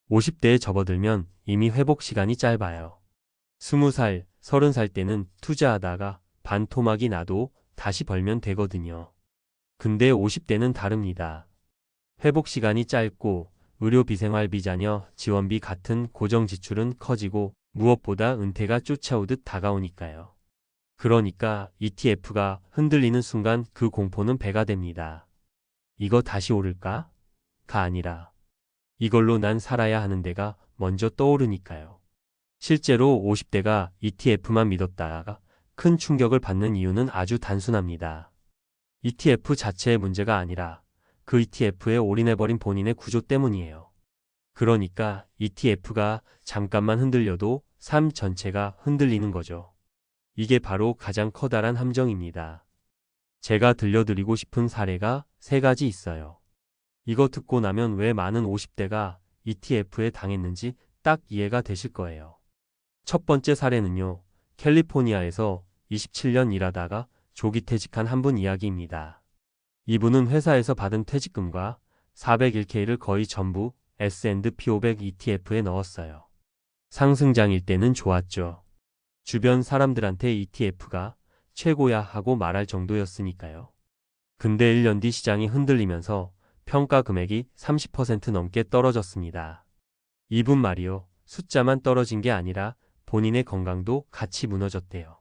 50대에 접어들면 이미 회복 시간이 짧아요. 20살, 30살 때는 투자하다가 반토막이 나도 다시 벌면 되거든요. 근데 50대는 다릅니다. 회복 시간이 짧고 의료비, 생활비, 자녀 지원비 같은 고정 지출은 커지고 무엇보다 은퇴가 쫓아오듯 다가오니까요. 그러니까 ETF가 흔들리는 순간 그 공포는 배가 됩니다. 이거 다시 오를까? 가 아니라 이걸로 난 살아야 하는 데가 먼저 떠오르니까요. 실제로 50대가 ETF만 믿었다가 큰 충격을 받는 이유는 아주 단순합니다. ETF 자체의 문제가 아니라 그 ETF에 올인해버린 본인의 구조 때문이에요. 그러니까 ETF가 잠깐만 흔들려도 삶 전체가 흔들리는 거죠. 이게 바로 가장 커다란 함정입니다. 제가 들려드리고 싶은 사례가 3가지 있어요. 이거 듣고 나면 왜 많은 50대가 ETF에 당했는지 딱 이해가 되실 거예요. 첫 번째 사례는요, 캘리포니아에서 27년 일하다가 조기 퇴직한 한 분 이야기입니다. 이분은 회사에서 받은 퇴직금과 401k를 거의 전부 S&P 500 ETF에 넣었어요. 상승장일 때는 좋았죠. 주변 사람들한테 ETF가 최고야 하고 말할 정도였으니까요. 근데 1년 뒤 시장이 흔들리면서 평가 금액이 30% 넘게 떨어졌습니다. 이분 말이요, 숫자만 떨어진 게 아니라 본인의 건강도 같이 무너졌대요.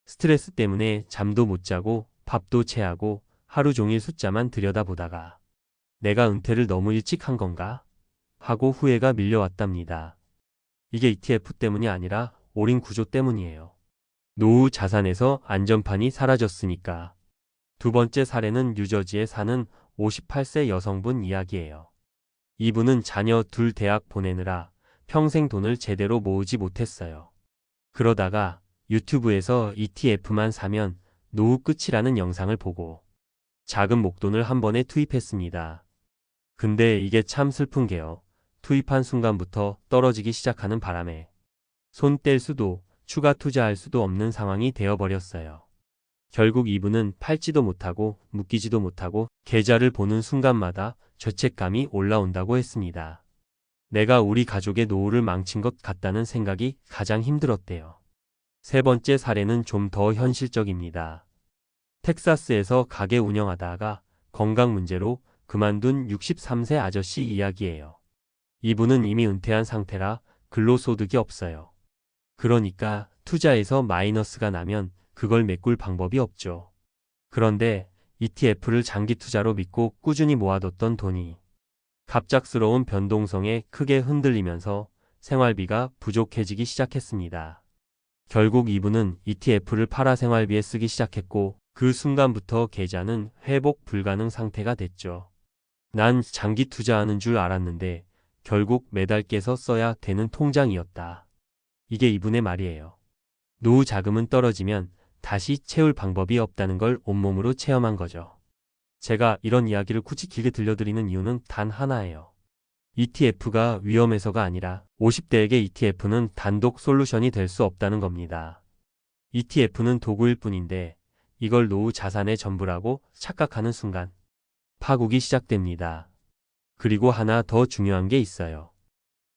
스트레스 때문에 잠도 못 자고 밥도 체하고 하루 종일 숫자만 들여다보다가 내가 은퇴를 너무 일찍 한 건가? 하고 후회가 밀려왔답니다. 이게 ETF 때문이 아니라 올인 구조 때문이에요. 노후 자산에서 안전판이 사라졌으니까. 두 번째 사례는 뉴저지에 사는 58세 여성분 이야기예요. 이분은 자녀 둘 대학 보내느라 평생 돈을 제대로 모으지 못했어요. 그러다가 유튜브에서 ETF만 사면 노후 끝이라는 영상을 보고 작은 목돈을 한 번에 투입했습니다. 근데 이게 참 슬픈 게요. 투입한 순간부터 떨어지기 시작하는 바람에 손 뗄 수도 추가 투자할 수도 없는 상황이 되어버렸어요. 결국 이분은 팔지도 못하고 묶이지도 못하고 계좌를 보는 순간마다 죄책감이 올라온다고 했습니다. 내가 우리 가족의 노후를 망친 것 같다는 생각이 가장 힘들었대요. 세 번째 사례는 좀 더 현실적입니다. 텍사스에서 가게 운영하다가 건강 문제로 그만둔 63세 아저씨 이야기예요. 이분은 이미 은퇴한 상태라 근로소득이 없어요. 그러니까 투자에서 마이너스가 나면 그걸 메꿀 방법이 없죠. 그런데 ETF를 장기 투자로 믿고 꾸준히 모아뒀던 돈이 갑작스러운 변동성에 크게 흔들리면서 생활비가 부족해지기 시작했습니다. 결국 이분은 ETF를 팔아 생활비에 쓰기 시작했고 그 순간부터 계좌는 회복 불가능 상태가 됐죠. 난 장기 투자하는 줄 알았는데 결국 매달 깨서 써야 되는 통장이었다. 이게 이분의 말이에요. 노후 자금은 떨어지면 다시 채울 방법이 없다는 걸 온몸으로 체험한 거죠. 제가 이런 이야기를 굳이 길게 들려드리는 이유는 단 하나예요. ETF가 위험해서가 아니라 50대에게 ETF는 단독 솔루션이 될 수 없다는 겁니다. ETF는 도구일 뿐인데 이걸 노후 자산의 전부라고 착각하는 순간 파국이 시작됩니다. 그리고 하나 더 중요한 게 있어요.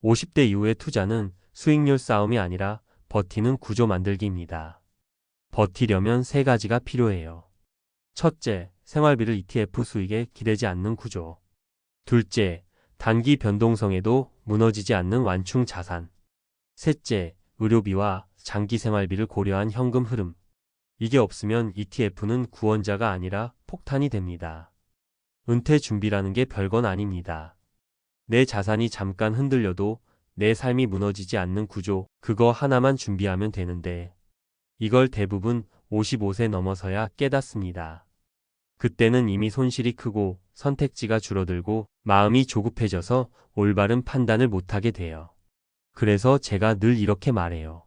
50대 이후의 투자는 수익률 싸움이 아니라 버티는 구조 만들기입니다. 버티려면 3가지가 필요해요. 첫째, 생활비를 ETF 수익에 기대지 않는 구조. 둘째, 단기 변동성에도 무너지지 않는 완충 자산. 셋째, 의료비와 장기 생활비를 고려한 현금 흐름. 이게 없으면 ETF는 구원자가 아니라 폭탄이 됩니다. 은퇴 준비라는 게 별건 아닙니다. 내 자산이 잠깐 흔들려도 내 삶이 무너지지 않는 구조, 그거 하나만 준비하면 되는데 이걸 대부분 55세 넘어서야 깨닫습니다. 그때는 이미 손실이 크고 선택지가 줄어들고 마음이 조급해져서 올바른 판단을 못하게 돼요. 그래서 제가 늘 이렇게 말해요.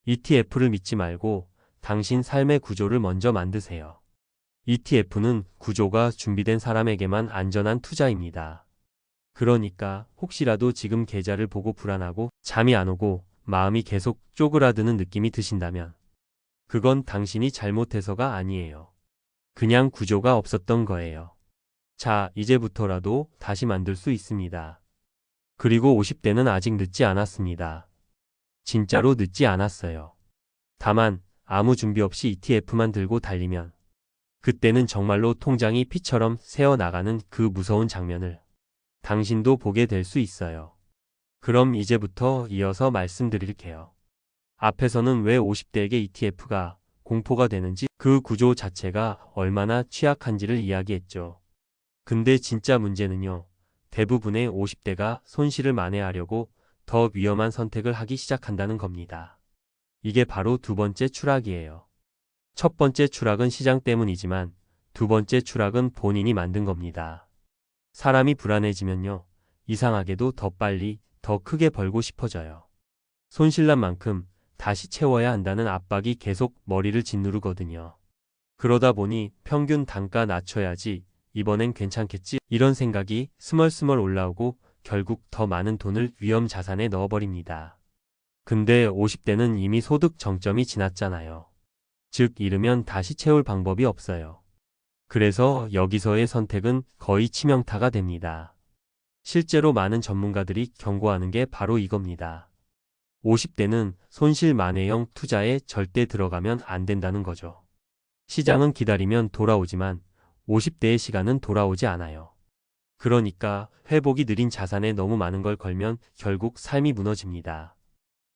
ETF를 믿지 말고 당신 삶의 구조를 먼저 만드세요. ETF는 구조가 준비된 사람에게만 안전한 투자입니다. 그러니까 혹시라도 지금 계좌를 보고 불안하고 잠이 안 오고 마음이 계속 쪼그라드는 느낌이 드신다면 그건 당신이 잘못해서가 아니에요. 그냥 구조가 없었던 거예요. 자, 이제부터라도 다시 만들 수 있습니다. 그리고 50대는 아직 늦지 않았습니다. 진짜로 늦지 않았어요. 다만 아무 준비 없이 ETF만 들고 달리면 그때는 정말로 통장이 피처럼 새어나가는 그 무서운 장면을 당신도 보게 될 수 있어요. 그럼 이제부터 이어서 말씀드릴게요. 앞에서는 왜 50대에게 ETF가 공포가 되는지 그 구조 자체가 얼마나 취약한지를 이야기했죠. 근데 진짜 문제는요. 대부분의 50대가 손실을 만회하려고 더 위험한 선택을 하기 시작한다는 겁니다. 이게 바로 두 번째 추락이에요. 첫 번째 추락은 시장 때문이지만 두 번째 추락은 본인이 만든 겁니다. 사람이 불안해지면요. 이상하게도 더 빨리, 더 크게 벌고 싶어져요. 손실난 만큼 다시 채워야 한다는 압박이 계속 머리를 짓누르거든요. 그러다 보니 평균 단가 낮춰야지, 이번엔 괜찮겠지, 이런 생각이 스멀스멀 올라오고 결국 더 많은 돈을 위험 자산에 넣어버립니다. 근데 50대는 이미 소득 정점이 지났잖아요. 즉 잃으면 다시 채울 방법이 없어요. 그래서 여기서의 선택은 거의 치명타가 됩니다. 실제로 많은 전문가들이 경고하는 게 바로 이겁니다. 50대는 손실 만회형 투자에 절대 들어가면 안 된다는 거죠. 시장은 기다리면 돌아오지만 50대의 시간은 돌아오지 않아요. 그러니까 회복이 느린 자산에 너무 많은 걸 걸면 결국 삶이 무너집니다.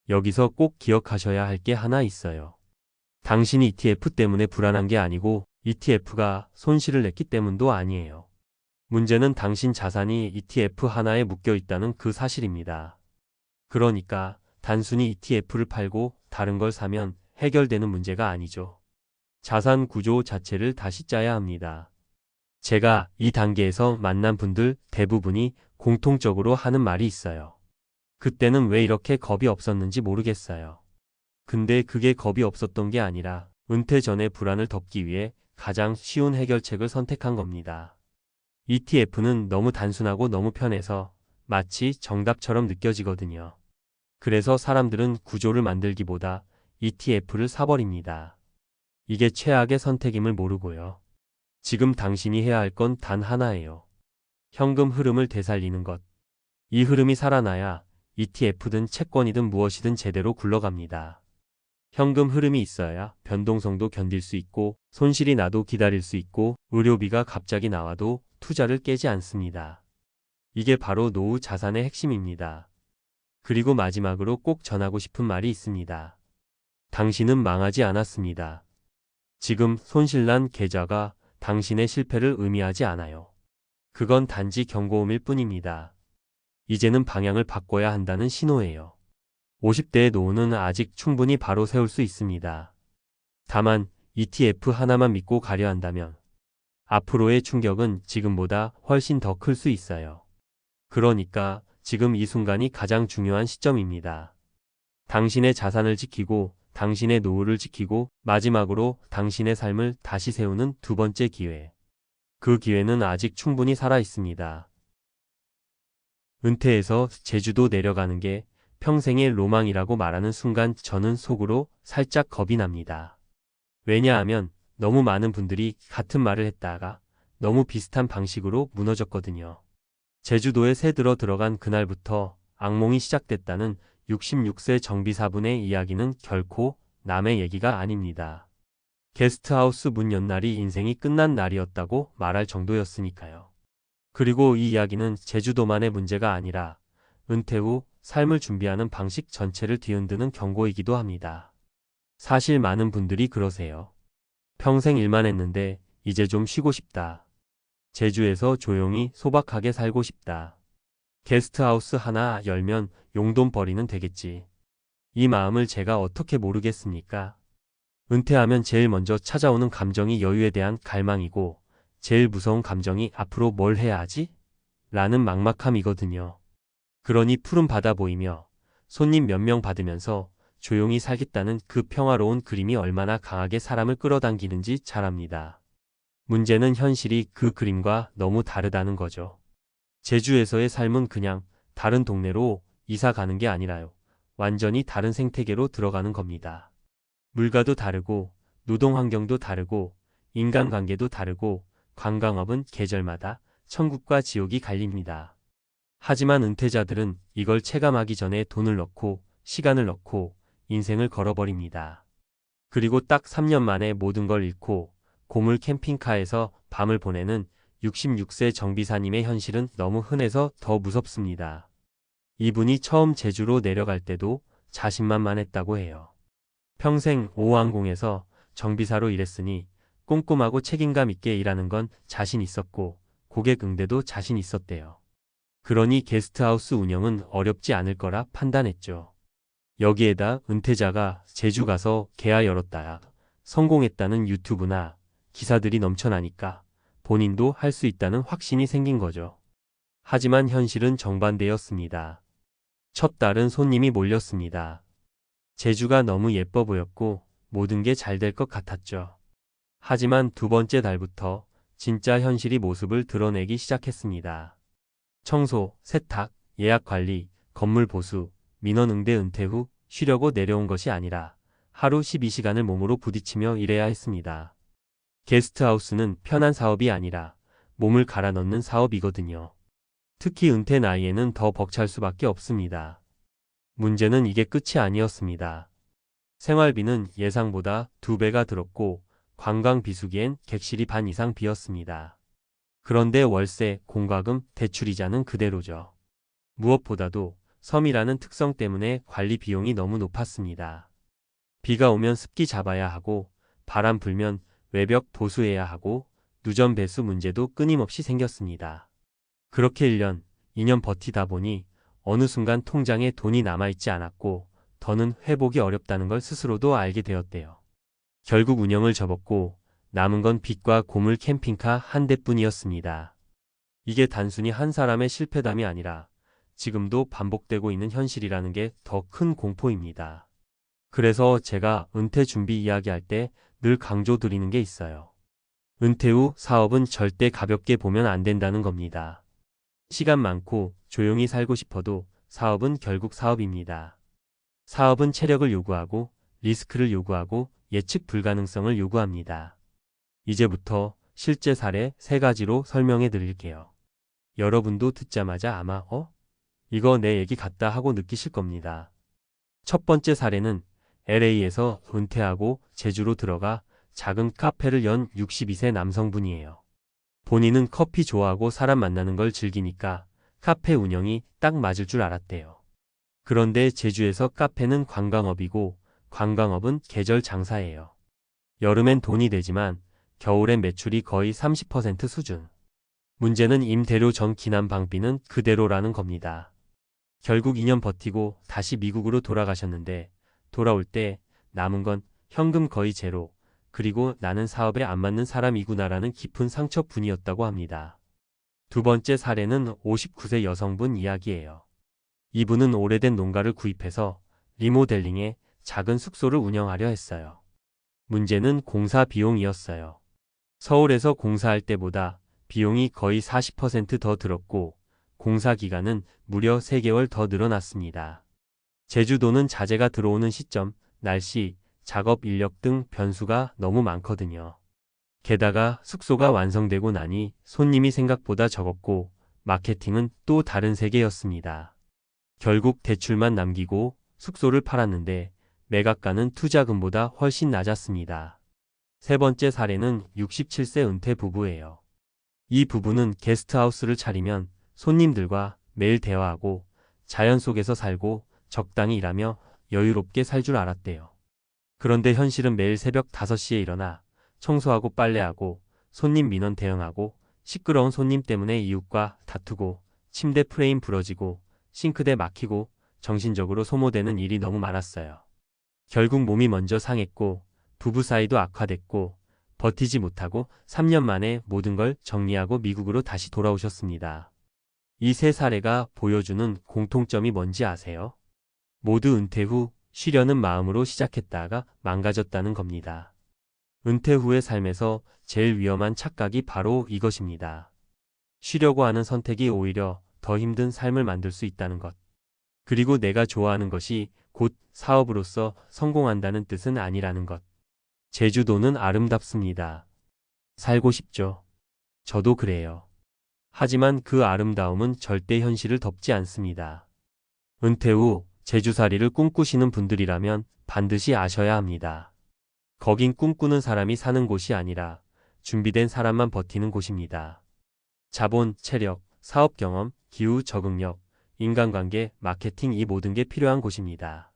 여기서 꼭 기억하셔야 할 게 하나 있어요. 당신이 ETF 때문에 불안한 게 아니고 ETF가 손실을 냈기 때문도 아니에요. 문제는 당신 자산이 ETF 하나에 묶여 있다는 그 사실입니다. 그러니까 단순히 ETF를 팔고 다른 걸 사면 해결되는 문제가 아니죠. 자산 구조 자체를 다시 짜야 합니다. 제가 이 단계에서 만난 분들 대부분이 공통적으로 하는 말이 있어요. 그때는 왜 이렇게 겁이 없었는지 모르겠어요. 근데 그게 겁이 없었던 게 아니라 은퇴 전의 불안을 덮기 위해 가장 쉬운 해결책을 선택한 겁니다. ETF는 너무 단순하고 너무 편해서 마치 정답처럼 느껴지거든요. 그래서 사람들은 구조를 만들기보다 ETF를 사버립니다. 이게 최악의 선택임을 모르고요. 지금 당신이 해야 할 건 단 하나예요. 현금 흐름을 되살리는 것. 이 흐름이 살아나야 ETF든 채권이든 무엇이든 제대로 굴러갑니다. 현금 흐름이 있어야 변동성도 견딜 수 있고 손실이 나도 기다릴 수 있고 의료비가 갑자기 나와도 투자를 깨지 않습니다. 이게 바로 노후 자산의 핵심입니다. 그리고 마지막으로 꼭 전하고 싶은 말이 있습니다. 당신은 망하지 않았습니다. 지금 손실난 계좌가 당신의 실패를 의미하지 않아요. 그건 단지 경고음일 뿐입니다. 이제는 방향을 바꿔야 한다는 신호예요. 50대의 노후는 아직 충분히 바로 세울 수 있습니다. 다만 ETF 하나만 믿고 가려 한다면 앞으로의 충격은 지금보다 훨씬 더 클 수 있어요. 그러니까 지금 이 순간이 가장 중요한 시점입니다. 당신의 자산을 지키고 당신의 노후를 지키고 마지막으로 당신의 삶을 다시 세우는 두 번째 기회. 그 기회는 아직 충분히 살아 있습니다. 은퇴해서 제주도 내려가는 게 평생의 로망이라고 말하는 순간 저는 속으로 살짝 겁이 납니다. 왜냐하면 너무 많은 분들이 같은 말을 했다가 너무 비슷한 방식으로 무너졌거든요. 제주도에 새 들어간 그날부터 악몽이 시작됐다는 66세 정비사분의 이야기는 결코 남의 얘기가 아닙니다. 게스트하우스 문 연 날이 인생이 끝난 날이었다고 말할 정도였으니까요. 그리고 이 이야기는 제주도만의 문제가 아니라 은퇴 후 삶을 준비하는 방식 전체를 뒤흔드는 경고이기도 합니다. 사실 많은 분들이 그러세요. 평생 일만 했는데 이제 좀 쉬고 싶다. 제주에서 조용히 소박하게 살고 싶다. 게스트하우스 하나 열면 용돈벌이는 되겠지. 이 마음을 제가 어떻게 모르겠습니까? 은퇴하면 제일 먼저 찾아오는 감정이 여유에 대한 갈망이고 제일 무서운 감정이 앞으로 뭘 해야 하지? 라는 막막함이거든요. 그러니 푸른 바다 보이며 손님 몇 명 받으면서 조용히 살겠다는 그 평화로운 그림이 얼마나 강하게 사람을 끌어당기는지 잘 압니다. 문제는 현실이 그 그림과 너무 다르다는 거죠. 제주에서의 삶은 그냥 다른 동네로 이사 가는 게 아니라요. 완전히 다른 생태계로 들어가는 겁니다. 물가도 다르고 노동 환경도 다르고 인간관계도 다르고 관광업은 계절마다 천국과 지옥이 갈립니다. 하지만 은퇴자들은 이걸 체감하기 전에 돈을 넣고 시간을 넣고 인생을 걸어버립니다. 그리고 딱 3년 만에 모든 걸 잃고 고물 캠핑카에서 밤을 보내는 66세 정비사님의 현실은 너무 흔해서 더 무섭습니다. 이분이 처음 제주로 내려갈 때도 자신만만했다고 해요. 평생 오항공에서 정비사로 일했으니 꼼꼼하고 책임감 있게 일하는 건 자신 있었고 고객 응대도 자신 있었대요. 그러니 게스트하우스 운영은 어렵지 않을 거라 판단했죠. 여기에다 은퇴자가 제주 가서 계야 열었다야 성공했다는 유튜브나 기사들이 넘쳐나니까 본인도 할 수 있다는 확신이 생긴 거죠. 하지만 현실은 정반대였습니다. 첫 달은 손님이 몰렸습니다. 제주가 너무 예뻐 보였고 모든 게 잘 될 것 같았죠. 하지만 두 번째 달부터 진짜 현실이 모습을 드러내기 시작했습니다. 청소, 세탁, 예약 관리, 건물 보수, 민원 응대 은퇴 후 쉬려고 내려온 것이 아니라 하루 12시간을 몸으로 부딪히며 일해야 했습니다. 게스트하우스는 편한 사업이 아니라 몸을 갈아 넣는 사업이거든요. 특히 은퇴 나이에는 더 벅찰 수밖에 없습니다. 문제는 이게 끝이 아니었습니다. 생활비는 예상보다 2배가 들었고 관광 비수기엔 객실이 반 이상 비었습니다. 그런데 월세, 공과금, 대출이자는 그대로죠. 무엇보다도 섬이라는 특성 때문에 관리 비용이 너무 높았습니다. 비가 오면 습기 잡아야 하고 바람 불면 외벽 보수해야 하고 누전 배수 문제도 끊임없이 생겼습니다. 그렇게 1년, 2년 버티다 보니 어느 순간 통장에 돈이 남아있지 않았고 더는 회복이 어렵다는 걸 스스로도 알게 되었대요. 결국 운영을 접었고 남은 건 빚과 고물 캠핑카 한 대뿐이었습니다. 이게 단순히 한 사람의 실패담이 아니라 지금도 반복되고 있는 현실이라는 게 더 큰 공포입니다. 그래서 제가 은퇴 준비 이야기할 때 늘 강조드리는 게 있어요. 은퇴 후 사업은 절대 가볍게 보면 안 된다는 겁니다. 시간 많고 조용히 살고 싶어도 사업은 결국 사업입니다. 사업은 체력을 요구하고 리스크를 요구하고 예측 불가능성을 요구합니다. 이제부터 실제 사례 3가지로 설명해 드릴게요. 여러분도 듣자마자 아마 이거 내 얘기 같다 하고 느끼실 겁니다. 첫 번째 사례는 LA에서 은퇴하고 제주로 들어가 작은 카페를 연 62세 남성분이에요. 본인은 커피 좋아하고 사람 만나는 걸 즐기니까 카페 운영이 딱 맞을 줄 알았대요. 그런데 제주에서 카페는 관광업이고 관광업은 계절 장사예요. 여름엔 돈이 되지만 겨울엔 매출이 거의 30% 수준. 문제는 임대료 전 기난 방비는 그대로라는 겁니다. 결국 2년 버티고 다시 미국으로 돌아가셨는데 돌아올 때 남은 건 현금 거의 제로, 그리고 나는 사업에 안 맞는 사람이구나라는 깊은 상처뿐이었다고 합니다. 두 번째 사례는 59세 여성분 이야기예요. 이분은 오래된 농가를 구입해서 리모델링해 작은 숙소를 운영하려 했어요. 문제는 공사 비용이었어요. 서울에서 공사할 때보다 비용이 거의 40% 더 들었고 공사 기간은 무려 3개월 더 늘어났습니다. 제주도는 자재가 들어오는 시점, 날씨, 작업 인력 등 변수가 너무 많거든요. 게다가 숙소가 완성되고 나니 손님이 생각보다 적었고 마케팅은 또 다른 세계였습니다. 결국 대출만 남기고 숙소를 팔았는데 매각가는 투자금보다 훨씬 낮았습니다. 세 번째 사례는 67세 은퇴 부부예요. 이 부부는 게스트하우스를 차리면 손님들과 매일 대화하고 자연 속에서 살고 적당히 일하며 여유롭게 살 줄 알았대요. 그런데 현실은 매일 새벽 5시에 일어나 청소하고 빨래하고 손님 민원 대응하고 시끄러운 손님 때문에 이웃과 다투고 침대 프레임 부러지고 싱크대 막히고 정신적으로 소모되는 일이 너무 많았어요. 결국 몸이 먼저 상했고 부부 사이도 악화됐고 버티지 못하고 3년 만에 모든 걸 정리하고 미국으로 다시 돌아오셨습니다. 이 세 사례가 보여주는 공통점이 뭔지 아세요? 모두 은퇴 후 쉬려는 마음으로 시작했다가 망가졌다는 겁니다. 은퇴 후의 삶에서 제일 위험한 착각이 바로 이것입니다. 쉬려고 하는 선택이 오히려 더 힘든 삶을 만들 수 있다는 것. 그리고 내가 좋아하는 것이 곧 사업으로서 성공한다는 뜻은 아니라는 것. 제주도는 아름답습니다. 살고 싶죠. 저도 그래요. 하지만 그 아름다움은 절대 현실을 덮지 않습니다. 은퇴 후 제주살이를 꿈꾸시는 분들이라면 반드시 아셔야 합니다. 거긴 꿈꾸는 사람이 사는 곳이 아니라 준비된 사람만 버티는 곳입니다. 자본, 체력, 사업 경험, 기후 적응력, 인간관계, 마케팅 이 모든 게 필요한 곳입니다.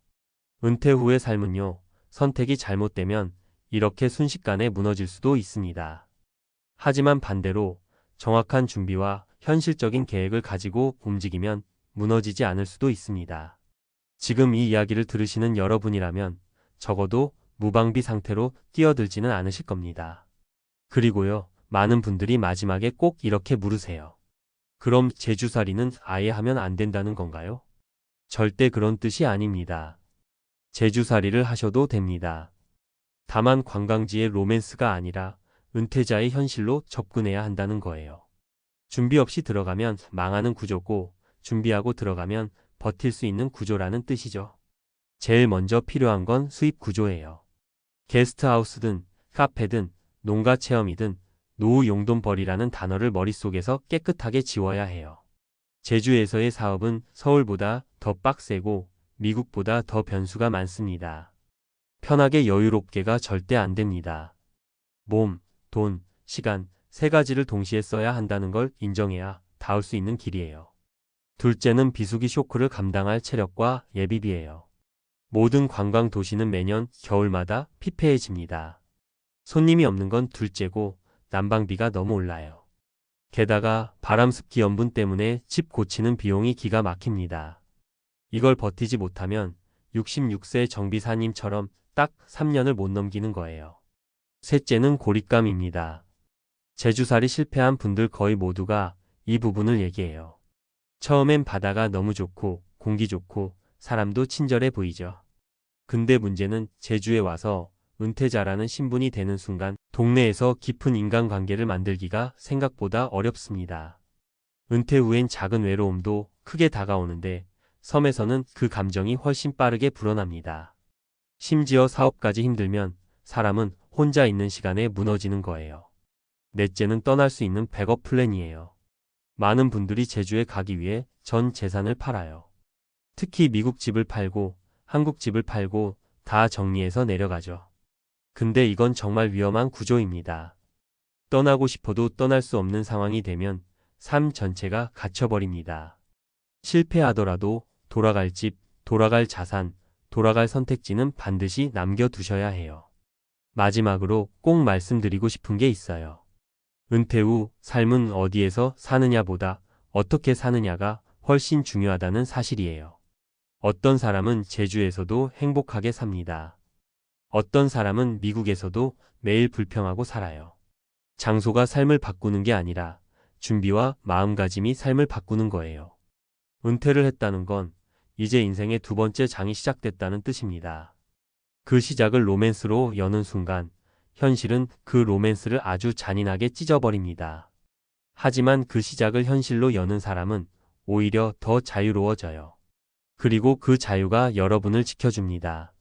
은퇴 후의 삶은요, 선택이 잘못되면 이렇게 순식간에 무너질 수도 있습니다. 하지만 반대로 정확한 준비와 현실적인 계획을 가지고 움직이면 무너지지 않을 수도 있습니다. 지금 이 이야기를 들으시는 여러분이라면 적어도 무방비 상태로 뛰어들지는 않으실 겁니다. 그리고요, 많은 분들이 마지막에 꼭 이렇게 물으세요. 그럼 제주살이는 아예 하면 안 된다는 건가요? 절대 그런 뜻이 아닙니다. 제주살이를 하셔도 됩니다. 다만 관광지의 로맨스가 아니라 은퇴자의 현실로 접근해야 한다는 거예요. 준비 없이 들어가면 망하는 구조고 준비하고 들어가면 버틸 수 있는 구조라는 뜻이죠. 제일 먼저 필요한 건 수입 구조예요. 게스트하우스든 카페든 농가 체험이든 노후 용돈벌이라는 단어를 머릿속에서 깨끗하게 지워야 해요. 제주에서의 사업은 서울보다 더 빡세고 미국보다 더 변수가 많습니다. 편하게 여유롭게가 절대 안 됩니다. 몸, 돈, 시간 세 가지를 동시에 써야 한다는 걸 인정해야 닿을 수 있는 길이에요. 둘째는 비수기 쇼크를 감당할 체력과 예비비예요. 모든 관광 도시는 매년 겨울마다 피폐해집니다. 손님이 없는 건 둘째고 난방비가 너무 올라요. 게다가 바람 습기 염분 때문에 집 고치는 비용이 기가 막힙니다. 이걸 버티지 못하면 66세 정비사님처럼 딱 3년을 못 넘기는 거예요. 셋째는 고립감입니다. 제주살이 실패한 분들 거의 모두가 이 부분을 얘기해요. 처음엔 바다가 너무 좋고 공기 좋고 사람도 친절해 보이죠. 근데 문제는 제주에 와서 은퇴자라는 신분이 되는 순간 동네에서 깊은 인간관계를 만들기가 생각보다 어렵습니다. 은퇴 후엔 작은 외로움도 크게 다가오는데 섬에서는 그 감정이 훨씬 빠르게 불어납니다. 심지어 사업까지 힘들면 사람은 혼자 있는 시간에 무너지는 거예요. 넷째는 떠날 수 있는 백업 플랜이에요. 많은 분들이 제주에 가기 위해 전 재산을 팔아요. 특히 미국 집을 팔고 한국 집을 팔고 다 정리해서 내려가죠. 근데 이건 정말 위험한 구조입니다. 떠나고 싶어도 떠날 수 없는 상황이 되면 삶 전체가 갇혀버립니다. 실패하더라도 돌아갈 집, 돌아갈 자산, 돌아갈 선택지는 반드시 남겨두셔야 해요. 마지막으로 꼭 말씀드리고 싶은 게 있어요. 은퇴 후 삶은 어디에서 사느냐보다 어떻게 사느냐가 훨씬 중요하다는 사실이에요. 어떤 사람은 제주에서도 행복하게 삽니다. 어떤 사람은 미국에서도 매일 불평하고 살아요. 장소가 삶을 바꾸는 게 아니라 준비와 마음가짐이 삶을 바꾸는 거예요. 은퇴를 했다는 건 이제 인생의 두 번째 장이 시작됐다는 뜻입니다. 그 시작을 로맨스로 여는 순간 현실은 그 로맨스를 아주 잔인하게 찢어버립니다. 하지만 그 시작을 현실로 여는 사람은 오히려 더 자유로워져요. 그리고 그 자유가 여러분을 지켜줍니다.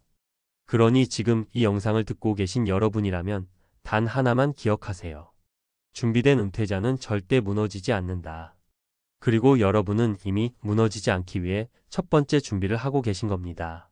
그러니 지금 이 영상을 듣고 계신 여러분이라면 단 하나만 기억하세요. 준비된 은퇴자는 절대 무너지지 않는다. 그리고 여러분은 이미 무너지지 않기 위해 첫 번째 준비를 하고 계신 겁니다.